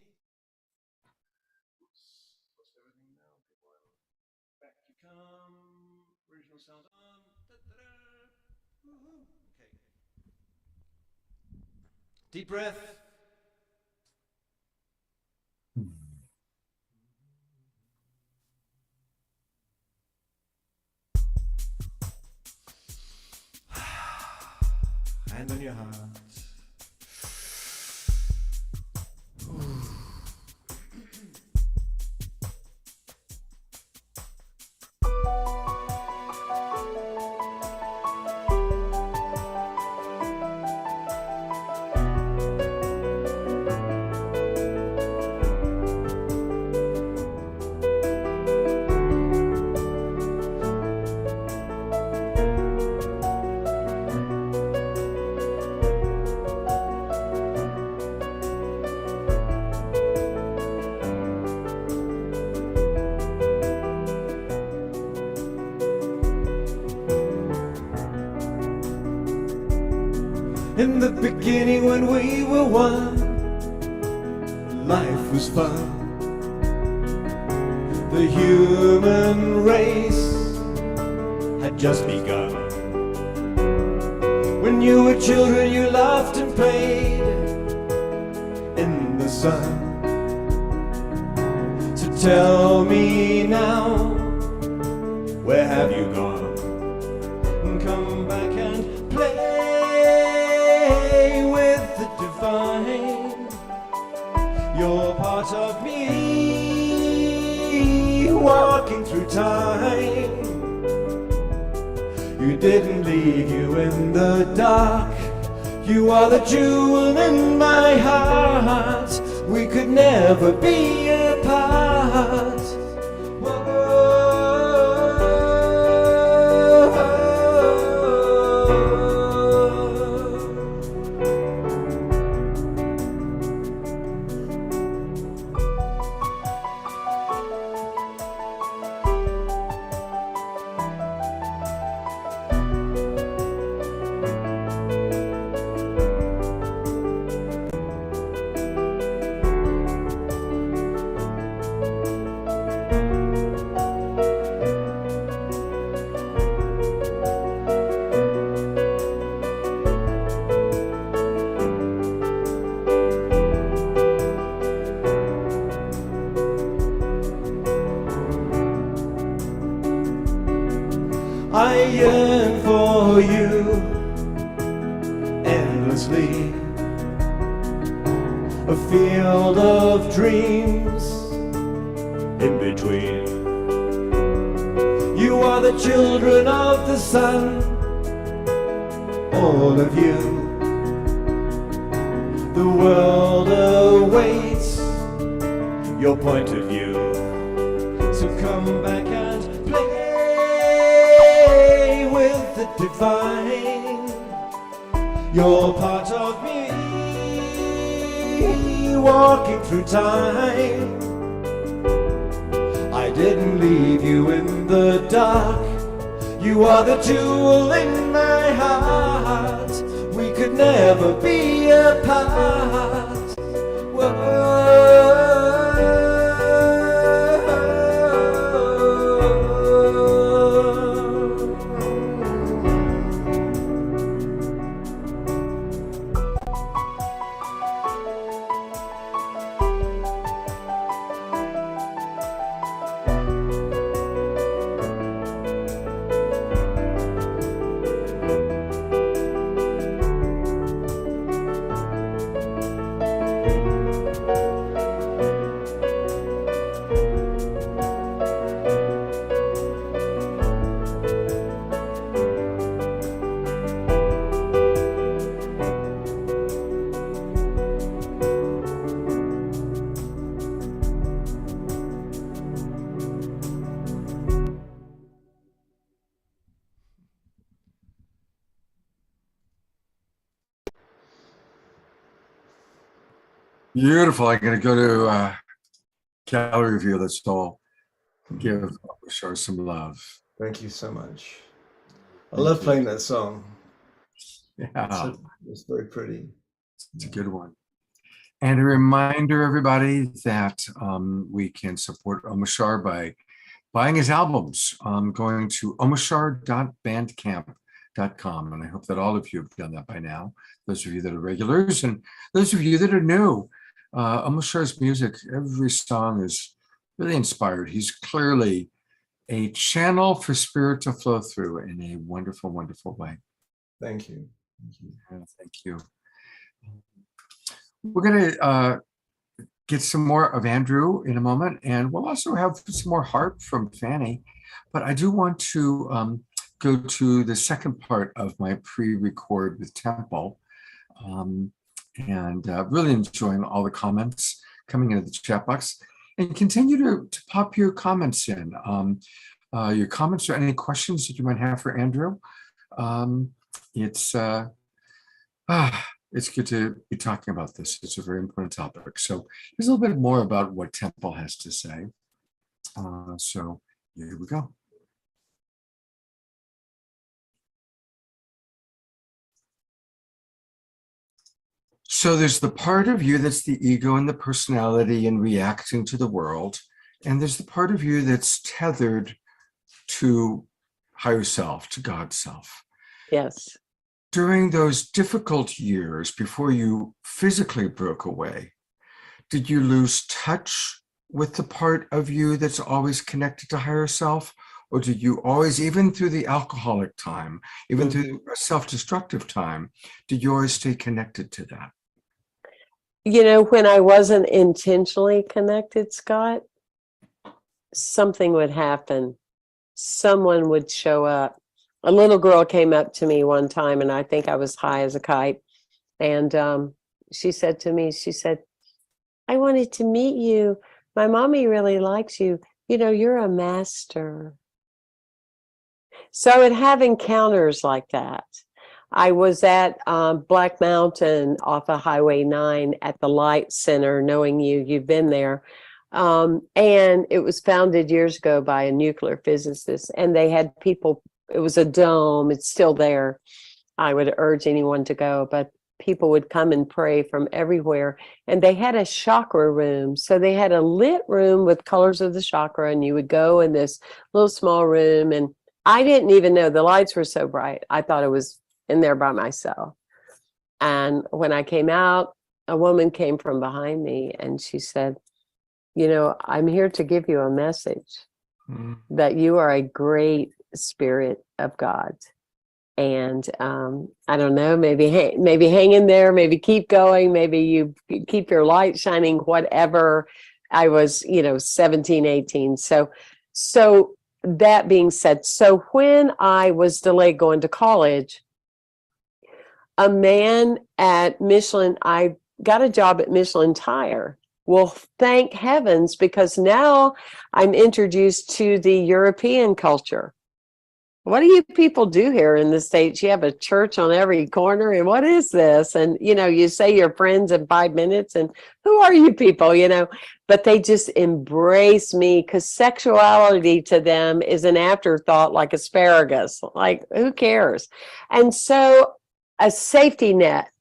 Sound on. Okay. Deep breath. Hand on your heart. In the beginning when we were one, life was fun. The human race had just begun. When you were children you laughed and played in the sun. So tell me now, where have you gone? Come back and play with the divine. You're part of me, walking didn't leave you in the dark. You are the jewel in my heart. We could never be apart. I yearn for you endlessly, a field of dreams in between. You are the children of the sun, all of you. The world awaits your point of view. So come back and play with the divine. You're part of me, walking through time. I didn't leave you in the dark. You are the jewel in my heart. We could never be apart. Whoa. Beautiful. I'm going to go to gallery review. Let's all give Bashar some love. Thank you so much. I love playing that song. Yeah, It's very pretty. it's a good one. And a reminder, everybody, that we can support Omashar by buying his albums, going to omashar.bandcamp.com. And I hope that all of you have done that by now. Those of you that are regulars and those of you that are new. Omashar's music, every song is really inspired. He's clearly a channel for spirit to flow through in a wonderful, wonderful way. Thank you. Thank you. We're going to get some more of Andrew in a moment, and we'll also have some more harp from Fanny. But I do want to go to the second part of my pre-record with Temple. And really enjoying all the comments coming into the chat box, and continue to pop your comments in. Your comments or any questions that you might have for Andrew. It's good to be talking about this. It's a very important topic. So here's a little bit more about what Temple has to say. So here we go. So there's the part of you that's the ego and the personality and reacting to the world. And there's the part of you that's tethered to higher self, to God's self. Yes. During those difficult years before you physically broke away, did you lose touch with the part of you that's always connected to higher self? Or did you always, even through the alcoholic time, even through the self-destructive time, did you always stay connected to that? You know, when I wasn't intentionally connected, Scott, something would happen. Someone would show up a little girl came up to me one time, and I think I was high as a kite. And she said to me, she said, I wanted to meet you. My mommy really likes you. You know, you're a master. So I would have encounters like that. I was at Black Mountain off of Highway 9 at the Light Center, knowing you've been there. And it was founded years ago by a nuclear physicist, and they had people, it was a dome, it's still there. I would urge anyone to go, but people would come and pray from everywhere. And they had a chakra room. So they had a lit room with colors of the chakra, and you would go in this little small room. And I didn't even know the lights were so bright. I thought it was in there by myself. And when I came out, a woman came from behind me and she said, you know, I'm here to give you a message that you are a great spirit of God. And I don't know, maybe hang in there, maybe keep going, maybe you keep your light shining, whatever. I was, 17, 18. So that being said, so when I was delayed going to college, a man at Michelin, I got a job at Michelin Tire. Well, thank heavens, because now I'm introduced to the European culture. What do you people do here in the States? You have a church on every corner, and what is this? And, you say you're friends in 5 minutes, and who are you people, But they just embrace me, because sexuality to them is an afterthought, like asparagus. Like, who cares? And so a safety net,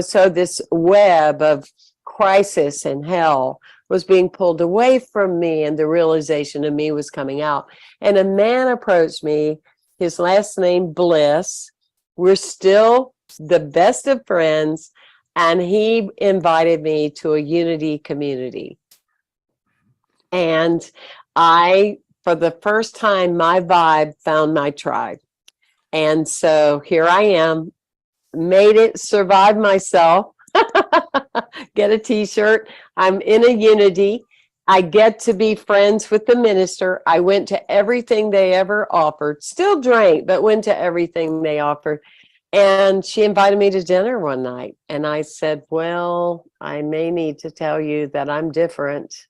so this web of crisis and hell was being pulled away from me, and the realization of me was coming out. And a man approached me, his last name Bliss. We're still the best of friends, and he invited me to a unity community. And for the first time, my vibe found my tribe. And so here I am, made it, survived myself. Get a t-shirt. I'm in a unity. I get to be friends with the minister. I went to everything they ever offered, still drank, but went to everything they offered. And she invited me to dinner one night. And I said, well, I may need to tell you that I'm different.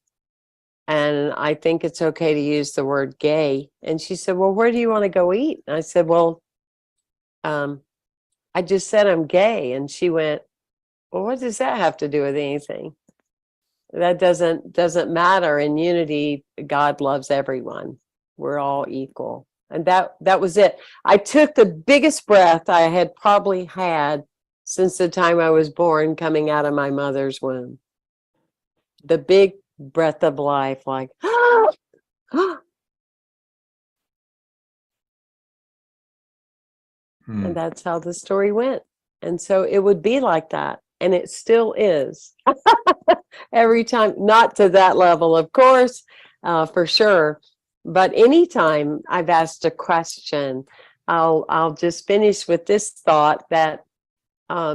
And I think it's okay to use the word gay. And she said, well, where do you want to go eat? And I said, well, I just said I'm gay. And she went, well, what does that have to do with anything? That doesn't matter. In unity, God loves everyone. We're all equal. And that was it. I took the biggest breath I had probably had since the time I was born, coming out of my mother's womb. The big breath of life, like, and that's how the story went. And so it would be like that. And it still is. Every time, not to that level, of course, for sure. But anytime I've asked a question, I'll just finish with this thought that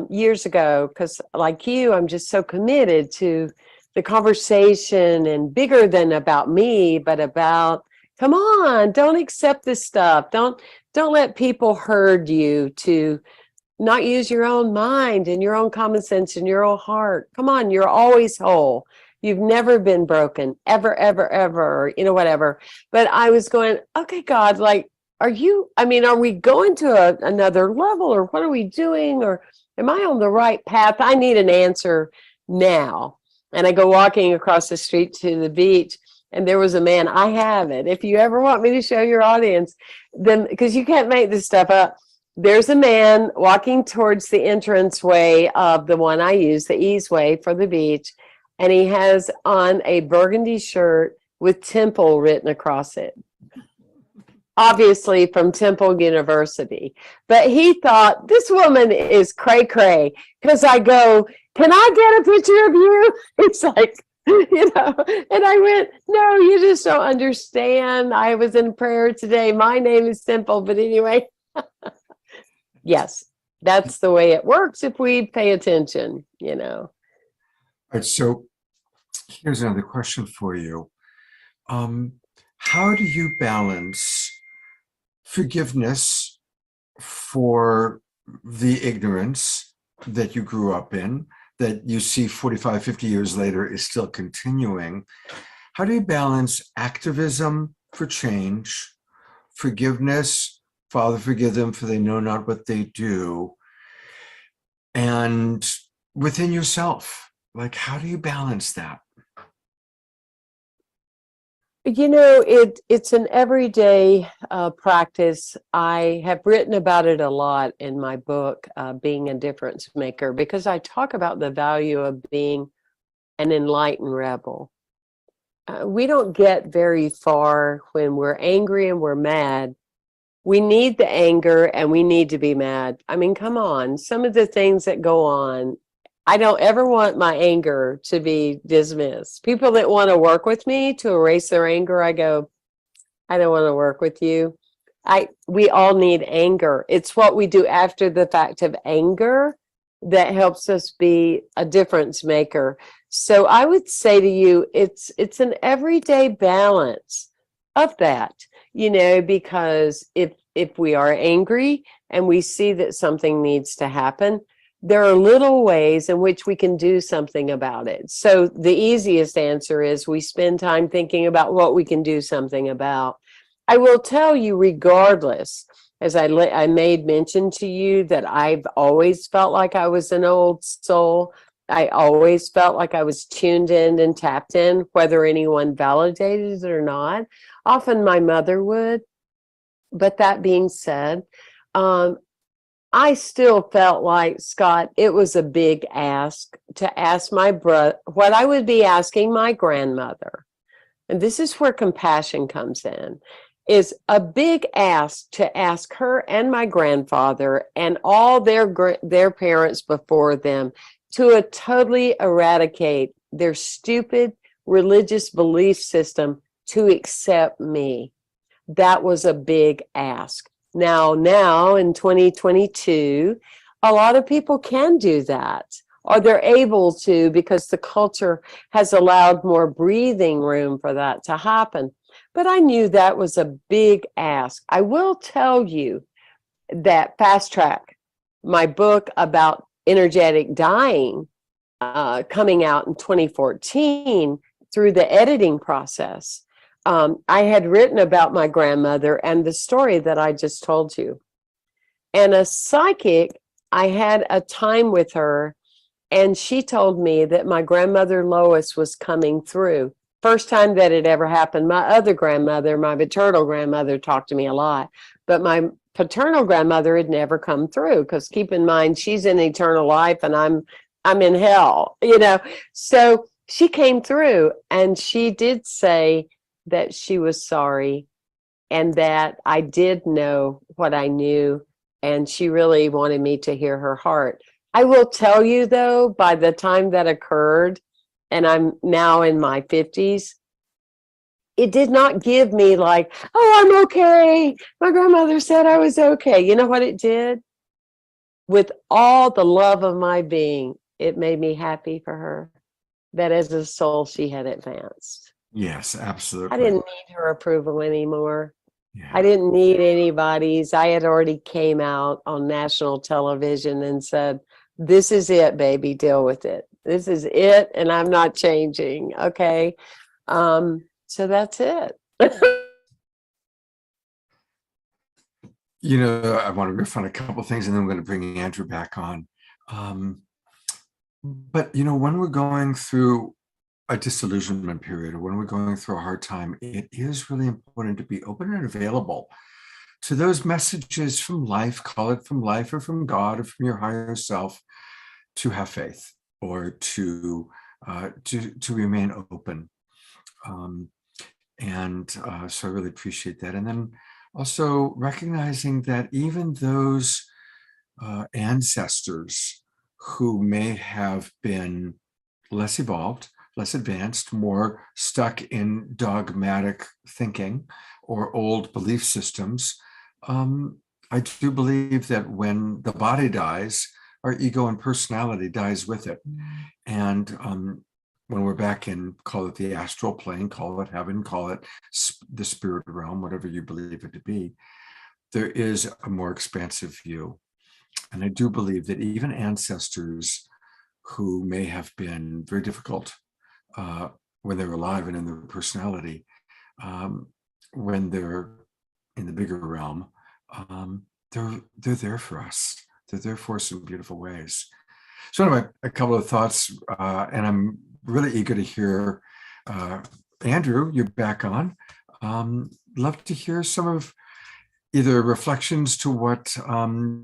years ago, because like you, I'm just so committed to the conversation, and bigger than about me, but about, come on, don't accept this stuff. Don't let people herd you to not use your own mind and your own common sense and your own heart. Come on, you're always whole. You've never been broken, ever, ever, ever, whatever. But I was going, okay, God, like, are we going to another level, or what are we doing? Or am I on the right path? I need an answer now. And I go walking across the street to the beach, and there was a man. I have it. If you ever want me to show your audience, then, because you can't make this stuff up. There's a man walking towards the entranceway of the one I use, the easeway for the beach, and he has on a burgundy shirt with Temple written across it. Obviously from Temple University. But he thought, this woman is cray-cray, because I go, can I get a picture of you? It's like, and I went, no, you just don't understand. I was in prayer today. My name is Temple, but anyway. Yes, that's the way it works if we pay attention, All right, so here's another question for you. How do you balance forgiveness for the ignorance that you grew up in, that you see 45, 50 years later is still continuing. How do you balance activism for change, forgiveness, Father, forgive them for they know not what they do, and within yourself? Like, how do you balance that? You know, it's an everyday practice. I have written about it a lot in my book, Being a Difference Maker, because I talk about the value of being an enlightened rebel. We don't get very far when we're angry and we're mad. We need the anger and we need to be mad. I mean, come on, some of the things that go on, I don't ever want my anger to be dismissed. People that want to work with me to erase their anger, I go, I don't want to work with you. We all need anger. It's what we do after the fact of anger that helps us be a difference maker. So I would say to you, it's an everyday balance of that, you know, because if we are angry and we see that something needs to happen, there are little ways in which we can do something about it. So the easiest answer is we spend time thinking about what we can do something about. I will tell you, regardless, as I made mention to you, that I've always felt like I was an old soul. I always felt like I was tuned in and tapped in, whether anyone validated it or not. Often my mother would. But that being said, I still felt like, Scott, it was a big ask to ask my brother what I would be asking my grandmother. And this is where compassion comes in, is a big ask to ask her and my grandfather and all their parents before them to totally eradicate their stupid religious belief system to accept me. That was a big ask. Now in 2022, a lot of people can do that, or they're able to because the culture has allowed more breathing room for that to happen. But I knew that was a big ask. I will tell you that Fast Track, my book about energetic dying, coming out in 2014 through the editing process, I had written about my grandmother and the story that I just told you. And a psychic, I had a time with her, and she told me that my grandmother Lois was coming through. First time that it ever happened. My other grandmother, my maternal grandmother, talked to me a lot, but my paternal grandmother had never come through, because keep in mind, she's in eternal life and I'm in hell, you know. So she came through, and she did say that she was sorry and that I did know what I knew, and she really wanted me to hear her heart. I will tell you though, by the time that occurred, and I'm now in my 50s, it did not give me like, oh, I'm okay. My grandmother said I was okay. You know what it did? With all the love of my being, it made me happy for her that as a soul she had advanced. Yes, I absolutely. didn't need her approval anymore. Yeah. I didn't need anybody's. I had already came out on national television and said, this is it, baby, deal with it. This is it, and I'm not changing, okay? So that's it. You know, I want to riff on a couple of things, and then I'm going to bring Andrew back on. But, you know, when we're going through a disillusionment period, or when we're going through a hard time, it is really important to be open and available to those messages from life, call it from life or from God or from your higher self, to have faith or to remain open. So I really appreciate that. And then also recognizing that even those ancestors who may have been less evolved, less advanced, more stuck in dogmatic thinking or old belief systems, I do believe that when the body dies, our ego and personality dies with it. And when we're back in, call it the astral plane, call it heaven, call it the spirit realm, whatever you believe it to be, there is a more expansive view. And I do believe that even ancestors who may have been very difficult when they're alive and in their personality, when they're in the bigger realm, they're there for us. They're there for us in beautiful ways. So anyway, a couple of thoughts, and I'm really eager to hear, Andrew, you're back on. Love to hear some of either reflections to what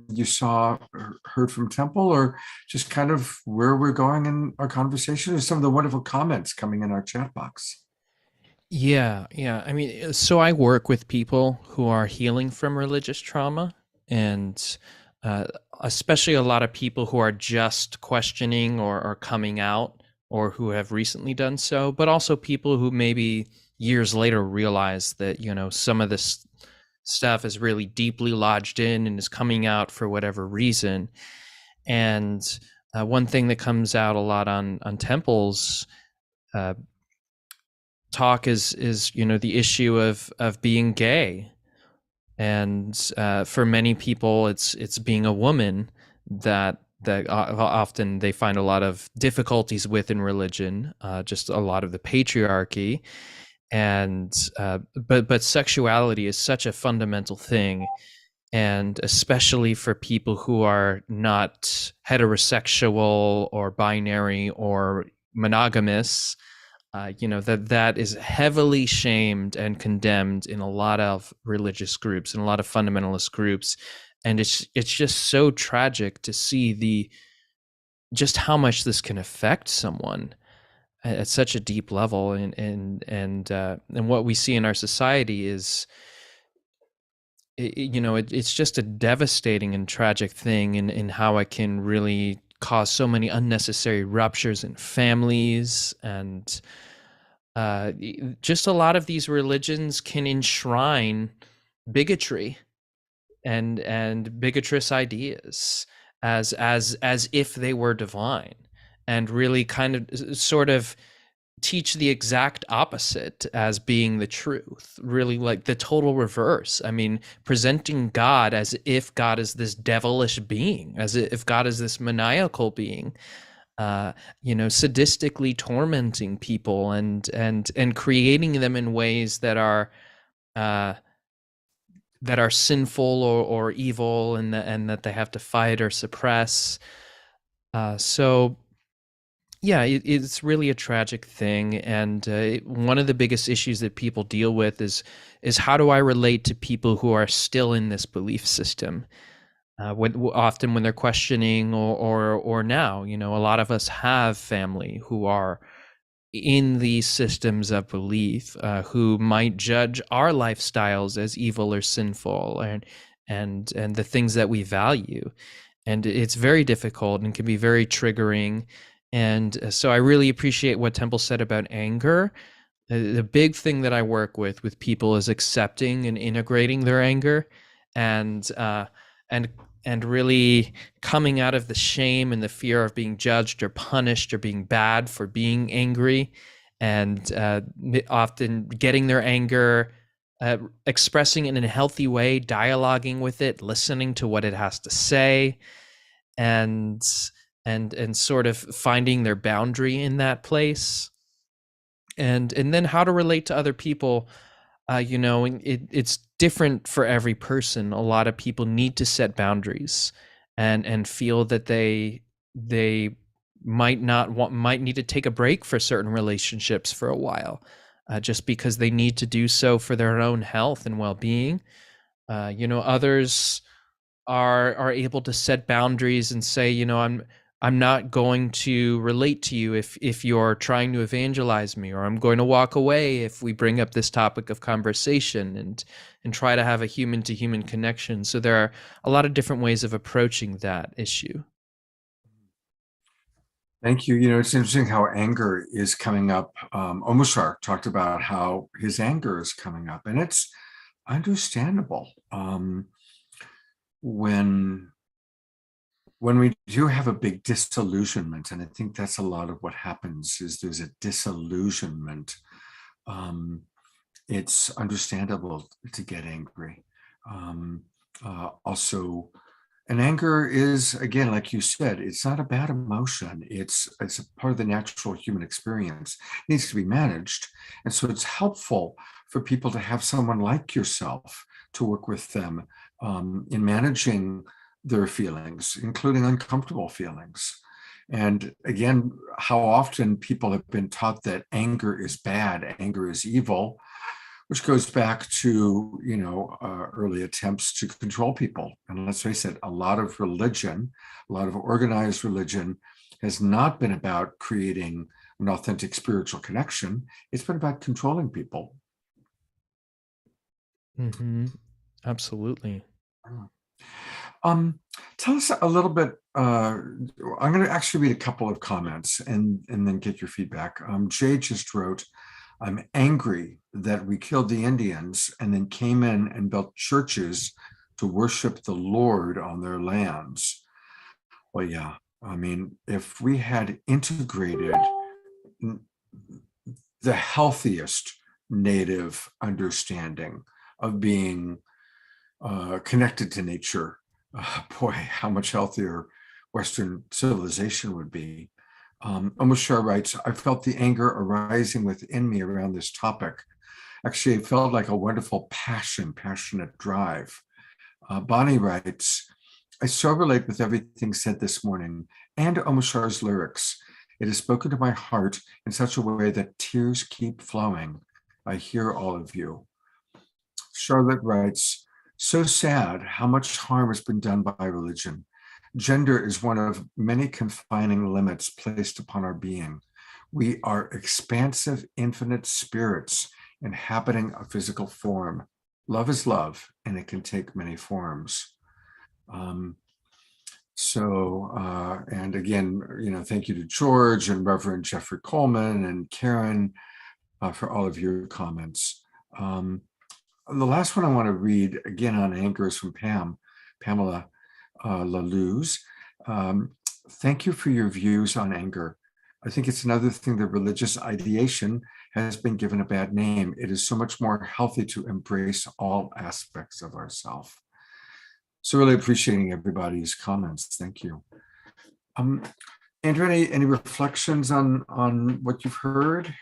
you saw or heard from Temple, or just kind of where we're going in our conversation, or some of the wonderful comments coming in our chat box. Yeah, yeah. I mean, so I work with people who are healing from religious trauma, and uh, especially a lot of people who are just questioning or coming out, or who have recently done so, but also people who maybe years later realize that, some of this stuff is really deeply lodged in and is coming out for whatever reason. And one thing that comes out a lot on Temple's talk is the issue of being gay, and for many people it's being a woman that often they find a lot of difficulties with in religion, just a lot of the patriarchy, and but sexuality is such a fundamental thing, and especially for people who are not heterosexual or binary or monogamous, that is heavily shamed and condemned in a lot of religious groups and a lot of fundamentalist groups. And it's just so tragic to see just how much this can affect someone at such a deep level. And what we see in our society is, it's just a devastating and tragic thing in how it can really cause so many unnecessary ruptures in families. And just a lot of these religions can enshrine bigotry and bigotrous ideas as if they were divine, and really kind of sort of teach the exact opposite as being the truth, really like the total reverse. I mean, presenting God as if God is this devilish being, as if God is this maniacal being, sadistically tormenting people and creating them in ways that are sinful or evil, and that they have to fight or suppress. So yeah, it's really a tragic thing, and one of the biggest issues that people deal with is how do I relate to people who are still in this belief system? Often when they're questioning, or now, a lot of us have family who are in these systems of belief, who might judge our lifestyles as evil or sinful, and the things that we value, and it's very difficult and can be very triggering. And so I really appreciate what Temple said about anger. The big thing that I work with people is accepting and integrating their anger, and and really coming out of the shame and the fear of being judged or punished or being bad for being angry, and often getting their anger, expressing it in a healthy way, dialoguing with it, listening to what it has to say, and sort of finding their boundary in that place, and then how to relate to other people. It's different for every person. A lot of people need to set boundaries and feel that they might need to take a break for certain relationships for a while, just because they need to do so for their own health and well-being. Others are able to set boundaries and say, I'm not going to relate to you if you're trying to evangelize me, or I'm going to walk away if we bring up this topic of conversation, and try to have a human to human connection. So there are a lot of different ways of approaching that issue. Thank you. It's interesting how anger is coming up. Omushar talked about how his anger is coming up, and it's understandable. When we do have a big disillusionment, and I think that's a lot of what happens, is there's a disillusionment. It's understandable to get angry. Also, and anger is, again, like you said, it's not a bad emotion. It's a part of the natural human experience. It needs to be managed. And so it's helpful for people to have someone like yourself to work with them in managing their feelings, including uncomfortable feelings. And again, how often people have been taught that anger is bad, anger is evil, which goes back to early attempts to control people. And let's face it, a lot of religion, a lot of organized religion, has not been about creating an authentic spiritual connection. It's been about controlling people. Mm-hmm. Absolutely. Tell us a little bit. I'm going to actually read a couple of comments and then get your feedback. Jay just wrote, "I'm angry that we killed the Indians and then came in and built churches to worship the Lord on their lands." Well, yeah. I mean, if we had integrated the healthiest native understanding of being connected to nature, boy, how much healthier Western civilization would be. Omoshar writes, "I felt the anger arising within me around this topic. Actually, it felt like a wonderful passionate drive." Bonnie writes, "I so relate with everything said this morning and Omoshar's lyrics. It has spoken to my heart in such a way that tears keep flowing. I hear all of you." Charlotte writes, "So sad how much harm has been done by religion. Gender is one of many confining limits placed upon our being. We are expansive, infinite spirits inhabiting a physical form. Love is love, and it can take many forms." And again, thank you to George and Reverend Jeffrey Coleman and Karen for all of your comments. The last one I want to read, again on anger, is from Pamela Laluz. "Thank you for your views on anger. I think it's another thing that religious ideation has been given a bad name. It is so much more healthy to embrace all aspects of ourselves." So really appreciating everybody's comments. Thank you. Andrew, any reflections on what you've heard?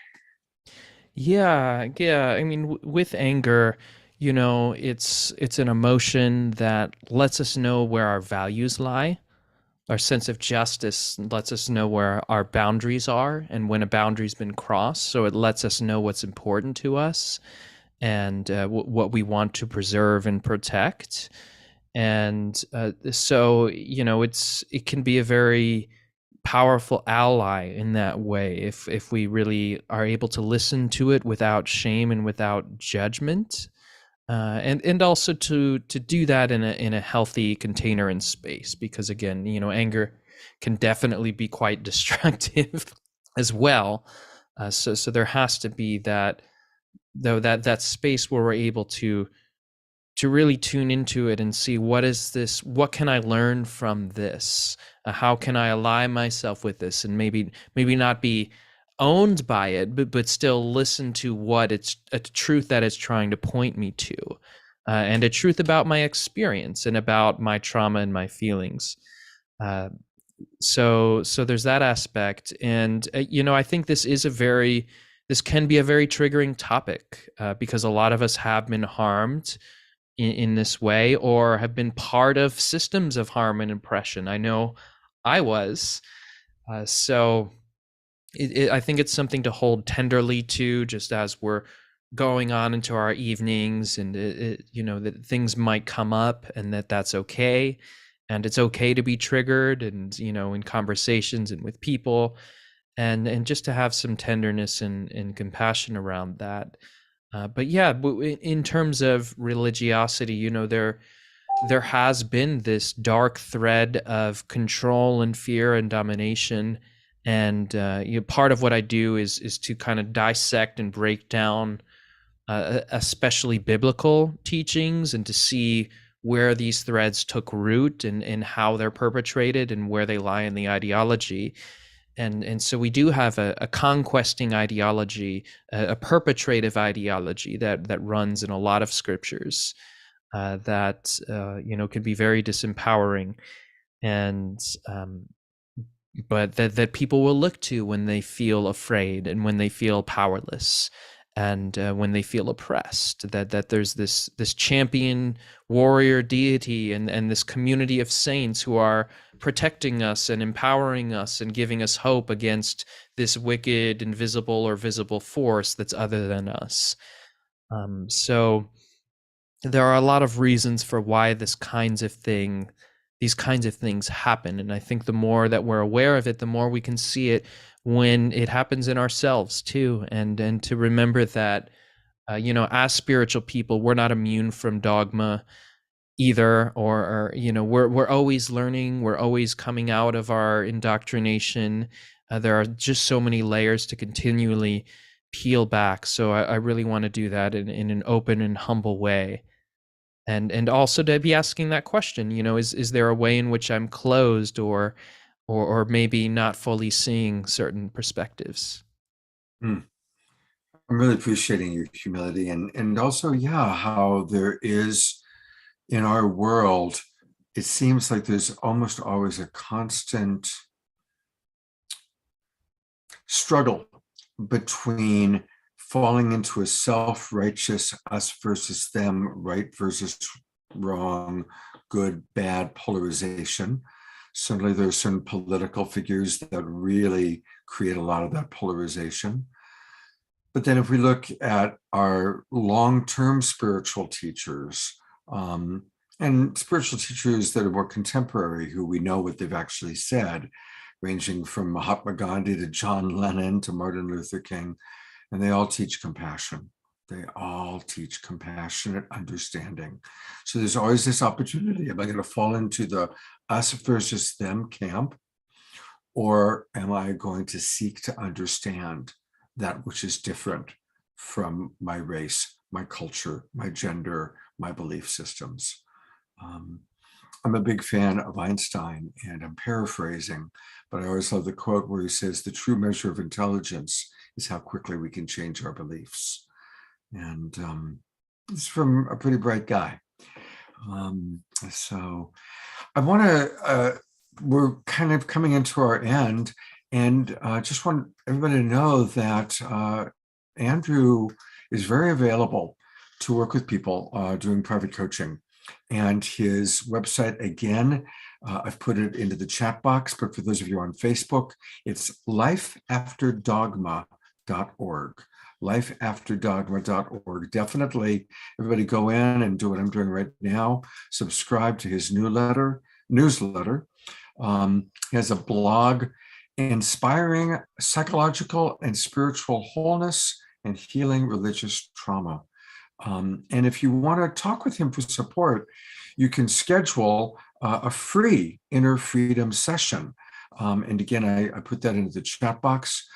Yeah. I mean, with anger, it's an emotion that lets us know where our values lie. Our sense of justice lets us know where our boundaries are and when a boundary's been crossed. So it lets us know what's important to us and what we want to preserve and protect. And so it can be a very powerful ally in that way if we really are able to listen to it without shame and without judgment, and also to do that in a healthy container and space, because again, anger can definitely be quite destructive as well. So there has to be that that space where we're able to really tune into it and see, what can I learn from this, how can I ally myself with this, and maybe not be owned by it, but still listen to what it's a truth that it's trying to point me to, and a truth about my experience and about my trauma and my feelings. So there's that aspect. And I think this can be a very triggering topic, because a lot of us have been harmed in this way, or have been part of systems of harm and oppression. I know I was. So I think it's something to hold tenderly to, just as we're going on into our evenings, and that things might come up, and that's okay. And it's okay to be triggered, and in conversations and with people, and just to have some tenderness and compassion around that. But yeah, in terms of religiosity, there has been this dark thread of control and fear and domination. And part of what I do is to kind of dissect and break down, especially biblical teachings, and to see where these threads took root, and how they're perpetrated, and where they lie in the ideology. And so we do have a conquesting ideology, a perpetrative ideology that runs in a lot of scriptures. that can be very disempowering, and but that people will look to when they feel afraid and when they feel powerless, and when they feel oppressed. That there's this champion warrior deity and this community of saints who are protecting us and empowering us and giving us hope against this wicked, invisible, or visible force that's other than us. So there are a lot of reasons for why these kinds of things happen. And I think the more that we're aware of it, the more we can see it when it happens in ourselves too. And to remember that, as spiritual people, we're not immune from dogma either, or we're always learning, we're always coming out of our indoctrination. There are just so many layers to continually peel back. So I really want to do that in an open and humble way. And also to be asking that question, is there a way in which I'm closed, or maybe not fully seeing certain perspectives? I'm really appreciating your humility, and also, yeah, how there is in our world, it seems like there's almost always a constant struggle between falling into a self-righteous us versus them, right versus wrong, good, bad polarization. Certainly there are certain political figures that really create a lot of that polarization. But then if we look at our long-term spiritual teachers, and spiritual teachers that are more contemporary, who we know what they've actually said, ranging from Mahatma Gandhi to John Lennon to Martin Luther King, and they all teach compassion. They all teach compassionate understanding. So there's always this opportunity. Am I going to fall into the us versus them camp? Or am I going to seek to understand that which is different from my race, my culture, my gender, my belief systems? I'm a big fan of Einstein, and I'm paraphrasing, but I always love the quote where he says, the true measure of intelligence is how quickly we can change our beliefs. And it's from a pretty bright guy. So I want to, we're kind of coming into our end, and just want everybody to know that Andrew is very available to work with people doing private coaching. And his website, again, I've put it into the chat box, but for those of you on Facebook, it's lifeafterdogma.org. Lifeafterdogma.org. Definitely, everybody go in and do what I'm doing right now. Subscribe to his newsletter. He has a blog, Inspiring Psychological and Spiritual Wholeness and Healing Religious Trauma. And if you want to talk with him for support, you can schedule a free inner freedom session. And again, I put that into the chat box.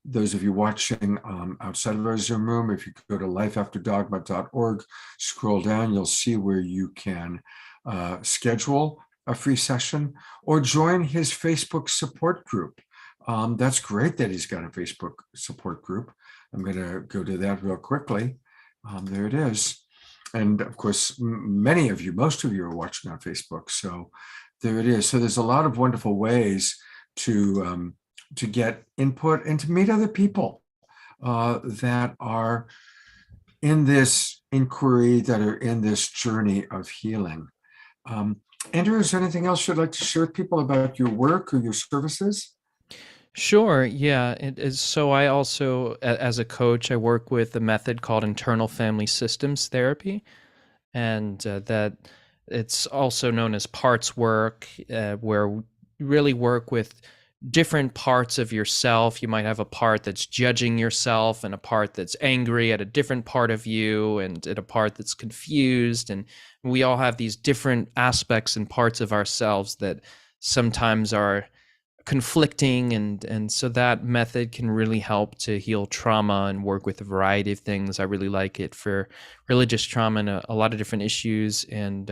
Those of you watching outside of our Zoom room, if you go to lifeafterdogma.org, scroll down, you'll see where you can schedule a free session or join his Facebook support group. That's great that he's got a Facebook support group. I'm going to go to that real quickly. There it is. And of course, most of you are watching on Facebook. So there it is. So there's a lot of wonderful ways to get input and to meet other people that are in this inquiry, that are in this journey of healing. Andrew, is there anything else you'd like to share with people about your work or your services? Sure. Yeah. It is. So I also, as a coach, I work with a method called internal family systems therapy, and that it's also known as parts work, where we really work with different parts of yourself. You might have a part that's judging yourself, and a part that's angry at a different part of you, and at a part that's confused. And we all have these different aspects and parts of ourselves that sometimes are conflicting, and so that method can really help to heal trauma and work with a variety of things. I really like it for religious trauma and a lot of different issues, and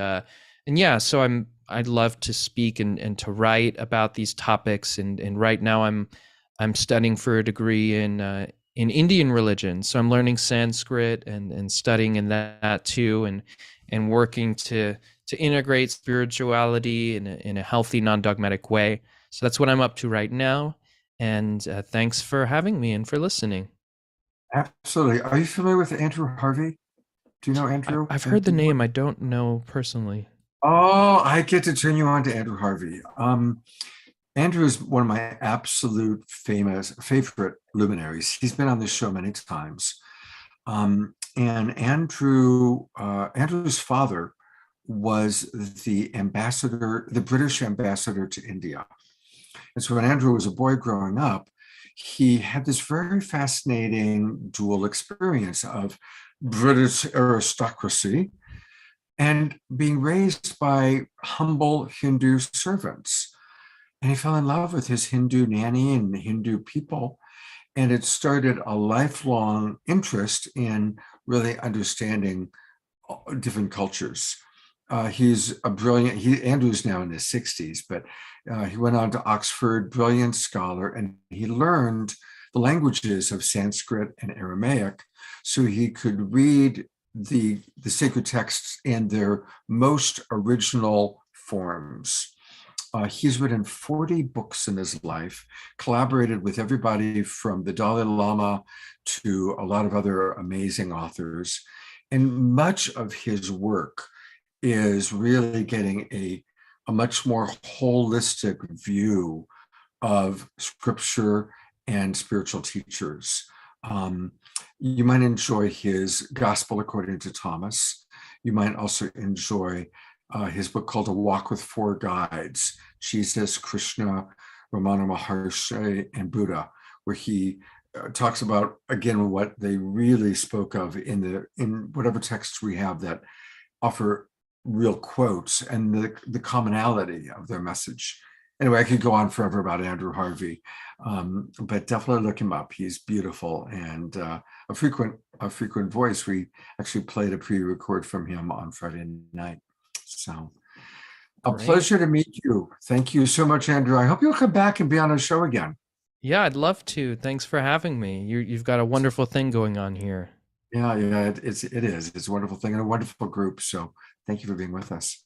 yeah, so I'd love to speak and to write about these topics, and right now I'm studying for a degree in Indian religion, so I'm learning Sanskrit and studying in that too, and and working to integrate spirituality in a healthy, non-dogmatic way. So that's what I'm up to right now. And thanks for having me and for listening. Absolutely. Are you familiar with Andrew Harvey? Do you know Andrew? I've heard the name. I don't know personally. Oh, I get to turn you on to Andrew Harvey. Andrew is one of my absolute favorite luminaries. He's been on this show many times. And Andrew's father was the British ambassador to India. And so when Andrew was a boy growing up, he had this very fascinating dual experience of British aristocracy and being raised by humble Hindu servants. And he fell in love with his Hindu nanny and Hindu people. And it started a lifelong interest in really understanding different cultures. He's a brilliant, Andrew's now in his 60s, but he went on to Oxford, brilliant scholar, and he learned the languages of Sanskrit and Aramaic so he could read the sacred texts in their most original forms. He's written 40 books in his life, collaborated with everybody from the Dalai Lama to a lot of other amazing authors. And much of his work is really getting a much more holistic view of scripture and spiritual teachers. You might enjoy his Gospel According to Thomas. You might also enjoy his book called A Walk with Four Guides, Jesus, Krishna, Ramana Maharshi, and Buddha, where he talks about, again, what they really spoke of in whatever texts we have that offer real quotes and the commonality of their message. Anyway, I could go on forever about Andrew Harvey, but definitely look him up. He's beautiful and a frequent voice. We actually played a pre-record from him on Friday night. So a pleasure to meet you. Thank you so much, Andrew. I hope you'll come back and be on our show again. Yeah, I'd love to. Thanks for having me. You've got a wonderful thing going on here. Yeah, it is. It's a wonderful thing and a wonderful group. So thank you for being with us.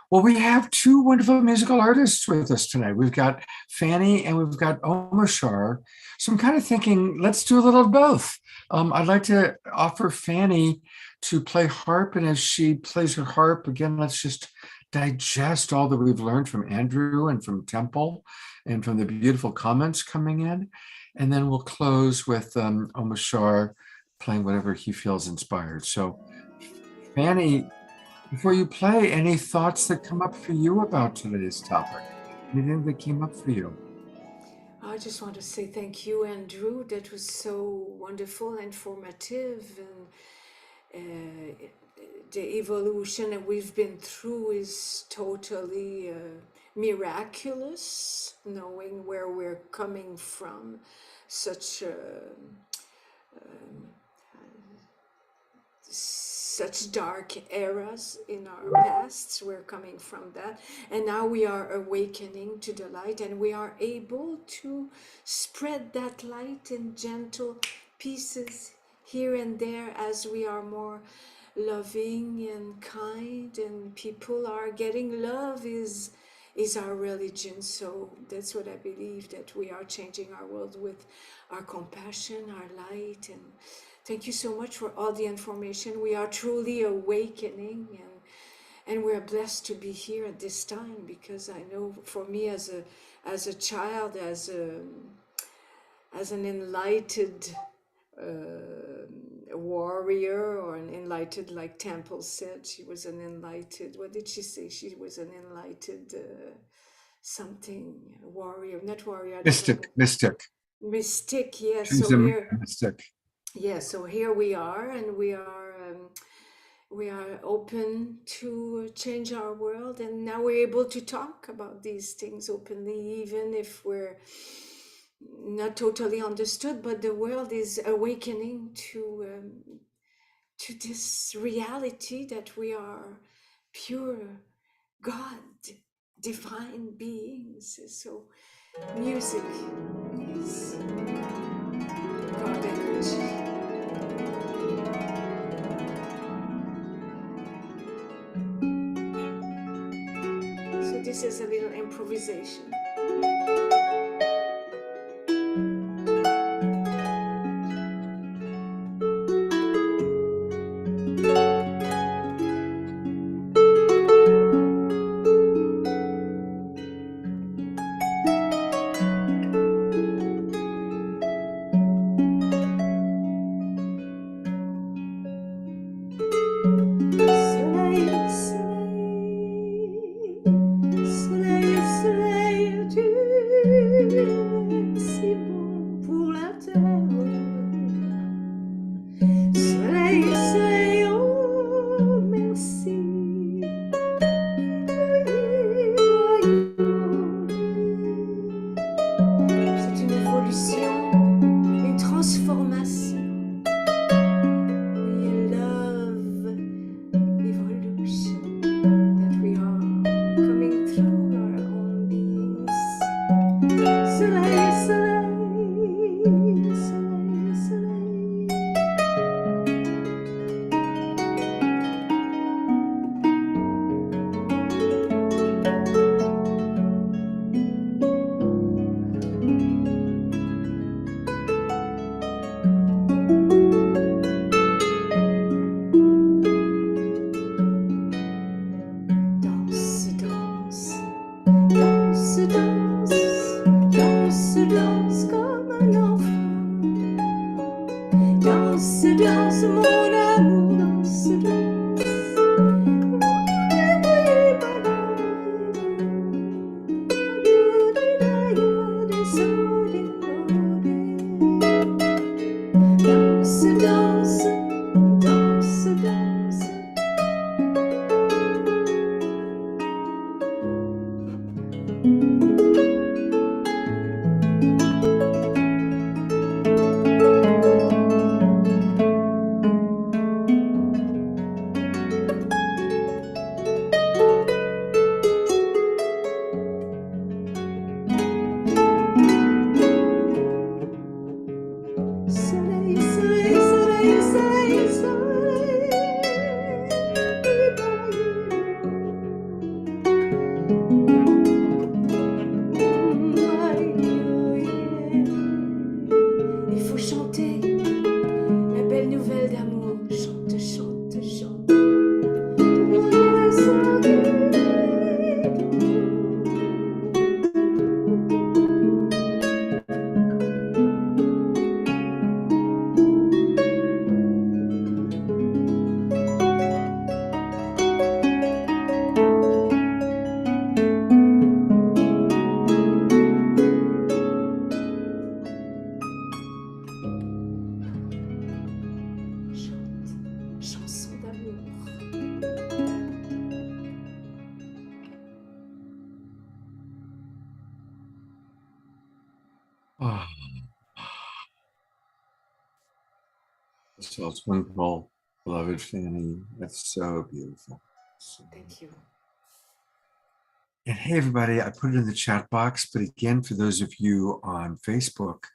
Well, we have two wonderful musical artists with us tonight. We've got Fanny and we've got Omashar. So I'm kind of thinking, let's do a little of both. I'd like to offer Fanny to play harp. And as she plays her harp, again, let's just digest all that we've learned from Andrew and from Temple and from the beautiful comments coming in. And then we'll close with Omashar playing whatever he feels inspired. So Fanny, before you play, any thoughts that come up for you about today's topic? Anything that came up for you? I just want to say thank you, Andrew. That was so wonderful and formative. And the evolution that we've been through is totally miraculous, knowing where we're coming from. Such dark eras in our pasts, we're coming from that, and now we are awakening to the light, and we are able to spread that light in gentle pieces here and there as we are more loving and kind, and people are getting love is our religion. So that's what I believe, that we are changing our world with our compassion, our light. And thank you so much for all the information. We are truly awakening, and we're blessed to be here at this time, because I know for me as a child, as an enlightened warrior, or an enlightened, like Temple said, she was an enlightened, what did she say? She was an enlightened something warrior, not warrior. Mystic. Yes. She's So a here, mystic. yeah. So here we are, and we are open to change our world, and now we're able to talk about these things openly, even if we're not totally understood. But the world is awakening to this reality that we are pure God, divine beings. So music is God energy. this is a little improvisation. Oh, so it's wonderful, beloved Fanny. That's so beautiful. Thank you. And hey, everybody, I put it in the chat box, but again, for those of you on Facebook,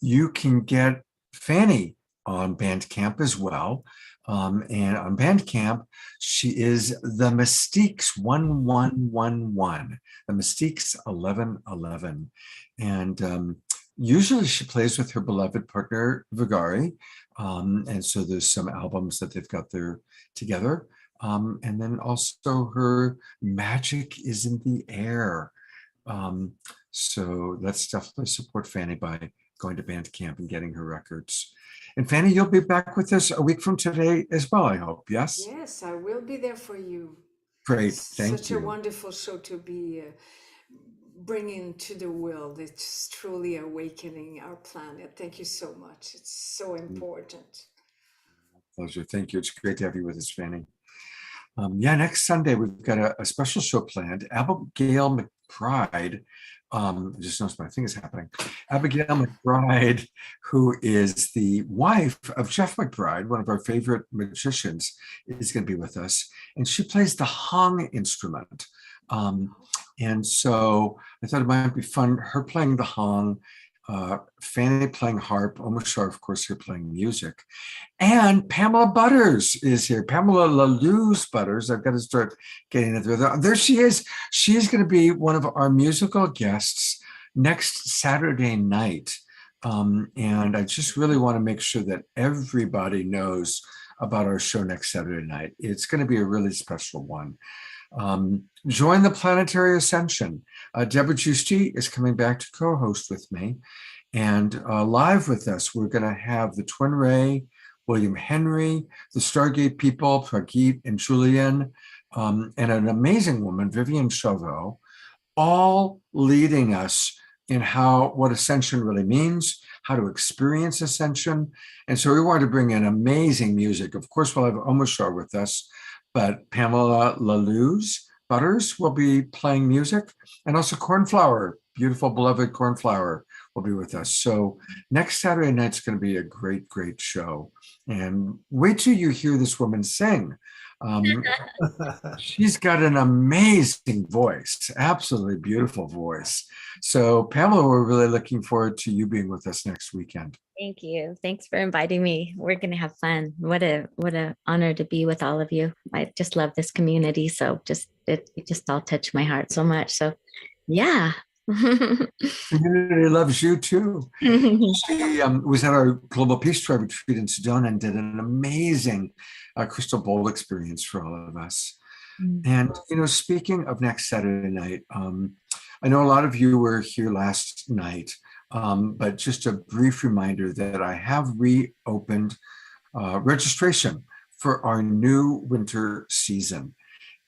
you can get Fanny on Bandcamp as well. And on Bandcamp, she is the Mystiques 1111, the Mystiques 1111. And usually she plays with her beloved partner, Vigari. And so there's some albums that they've got there together. And then also her Magic is in the Air. So let's definitely support Fanny by going to Bandcamp and getting her records. And Fanny, you'll be back with us a week from today as well, I hope. Yes? Yes, I will be there for you. Great. Thank Such you. a wonderful show to be bringing to the world. It's truly awakening our planet. Thank you so much. It's so important. Pleasure. Thank you. It's great to have you with us, Fanny. Yeah, next Sunday, we've got a special show planned. Abigail McBride, I just noticed my thing is happening. Abigail McBride, who is the wife of Jeff McBride, one of our favorite magicians, is going to be with us. And she plays the hung instrument. And so I thought it might be fun, her playing the hung, Fanny playing harp, Omashar, of course, here playing music. And Pamela Butters is here. Pamela LaLuz Butters. I've got to start getting it there. There she is. She's going to be one of our musical guests next Saturday night. And I just really want to make sure that everybody knows about our show next Saturday night. It's going to be a really special one. Join the Planetary Ascension. Deborah Giusti is coming back to co-host with me. And live with us, we're going to have the Twin Ray, William Henry, the Stargate people, Pragit and Julian, and an amazing woman, Vivian Chauveau, all leading us in what ascension really means, how to experience ascension. And so we want to bring in amazing music. Of course, we'll have Omashar with us, but Pamela LaLuz Butters will be playing music, and also Cornflower, beautiful, beloved Cornflower, will be with us. So next Saturday night's going to be a great, great show. And wait till you hear this woman sing. She's got an amazing voice, absolutely beautiful voice. So Pamela, we're really looking forward to you being with us next weekend. Thank you. Thanks for inviting me. We're going to have fun. What a honor to be with all of you. I just love this community. So it just all touched my heart so much. So yeah. Community loves you too. She was at our Global Peace Tribe retreat in Sedona and did an amazing crystal bowl experience for all of us. And, speaking of next Saturday night, I know a lot of you were here last night, but just a brief reminder that I have reopened registration for our new winter season.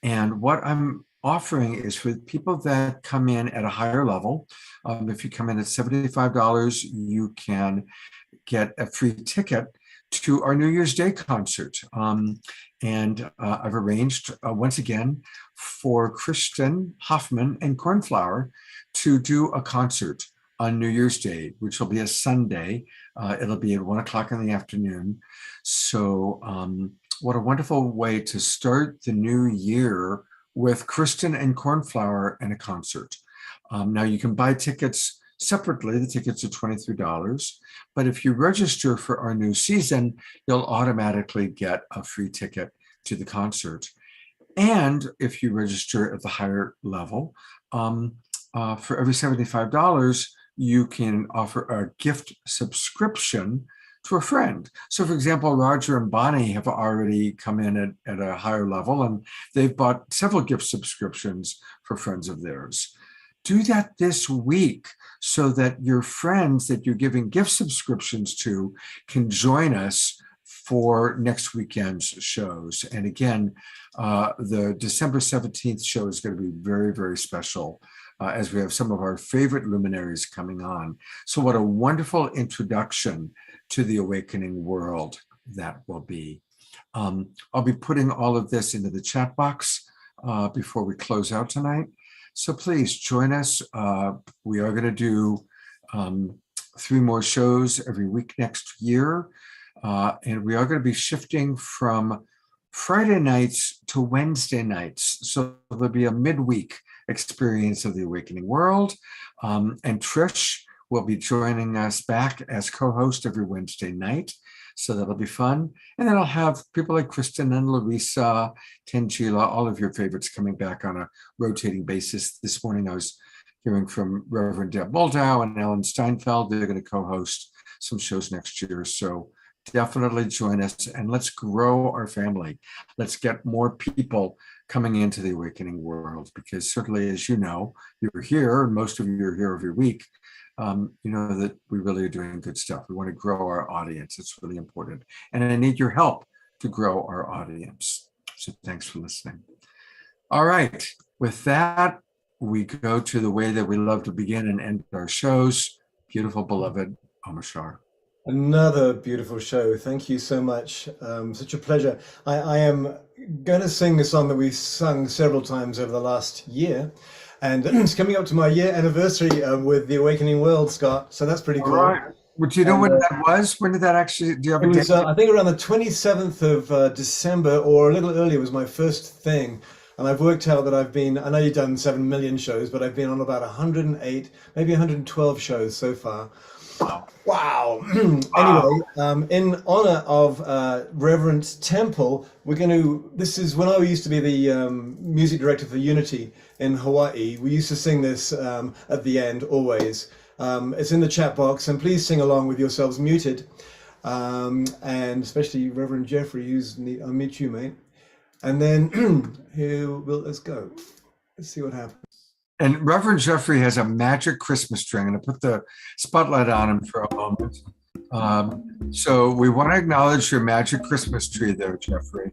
And what I'm offering is for people that come in at a higher level. If you come in at $75, you can get a free ticket to our New Year's Day concert. And I've arranged once again for Kristen Hoffman and Cornflower to do a concert on New Year's Day, which will be a Sunday. It'll be at 1:00 in the afternoon. So what a wonderful way to start the new year with Kristen and Cornflower and a concert. Now you can buy tickets separately. The tickets are $23, but if you register for our new season, you'll automatically get a free ticket to the concert. And if you register at the higher level, for every $75, you can offer a gift subscription to a friend. So for example, Roger and Bonnie have already come in at a higher level, and they've bought several gift subscriptions for friends of theirs. Do that this week so that your friends that you're giving gift subscriptions to can join us for next weekend's shows. And again, the December 17th show is going to be very, very special, as we have some of our favorite luminaries coming on. So what a wonderful introduction to the awakening world that will be. I'll be putting all of this into the chat box before we close out tonight. So please join us. We are going to do 3 more shows every week next year. And we are going to be shifting from Friday nights to Wednesday nights. So there'll be a midweek experience of the awakening world. And Trish will be joining us back as co-host every Wednesday night. So that'll be fun. And then I'll have people like Kristen and Larissa, Tangela, all of your favorites coming back on a rotating basis. This morning I was hearing from Reverend Deb Boldow and Ellen Steinfeld. They're going to co-host some shows next year. So definitely join us and let's grow our family. Let's get more people coming into the awakening world, because certainly, as you know, you're here and most of you are here every week. You know that we really are doing good stuff. We want to grow our audience. It's really important. And I need your help to grow our audience. So thanks for listening. All right. With that, we go to the way that we love to begin and end our shows. Beautiful, beloved Omashar. Another beautiful show. Thank you so much. Such a pleasure. I am going to sing a song that we've sung several times over the last year. And it's coming up to my year anniversary with the Awakening World, Scott. So that's pretty cool. All right. Well, do you know when that was? When did that actually, do you have a date? I think around the 27th of December, or a little earlier, was my first thing. And I've worked out that I know you've done 7 million shows, but I've been on about 108, maybe 112 shows so far. Wow. Anyway, in honor of Reverend Temple, this is when I used to be the music director for Unity in Hawaii. We used to sing this at the end, always. It's in the chat box, and please sing along with yourselves muted. And especially Reverend Jeffrey, I'll meet you, mate. And then let's go. Let's see what happens. And Reverend Jeffrey has a magic Christmas tree. I'm going to put the spotlight on him for a moment. So we want to acknowledge your magic Christmas tree there, Jeffrey.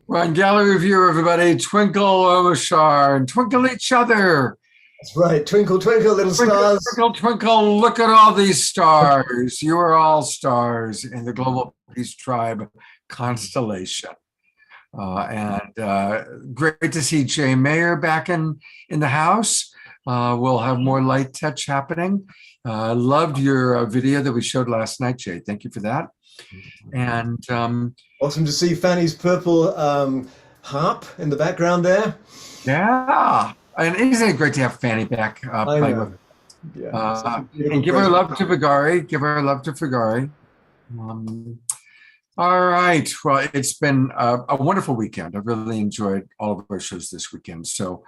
We're on Gallery Review, everybody. Twinkle, Omashar, and twinkle each other. That's right. Twinkle, twinkle, little stars. Twinkle, twinkle, look at all these stars. You are all stars in the Global Peace Tribe constellation. Great to see Jay Mayer back in the house. We'll have more light touch happening. Loved your video that we showed last night, Jay. Thank you for that. And awesome to see Fanny's purple harp in the background there. Yeah, and isn't it great to have Fanny back playing with? Yeah, and give her love to Vigari. Give her love to Vigari. All right. Well, it's been a wonderful weekend. I really enjoyed all of our shows this weekend. So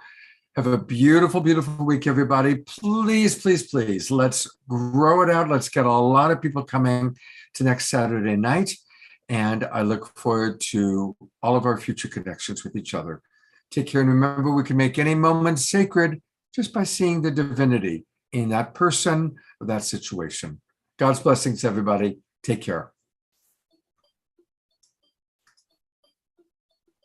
have a beautiful, beautiful week, everybody. Please, please, please, let's grow it out. Let's get a lot of people coming to next Saturday night. And I look forward to all of our future connections with each other. Take care. And remember, we can make any moment sacred just by seeing the divinity in that person or that situation. God's blessings, everybody. Take care.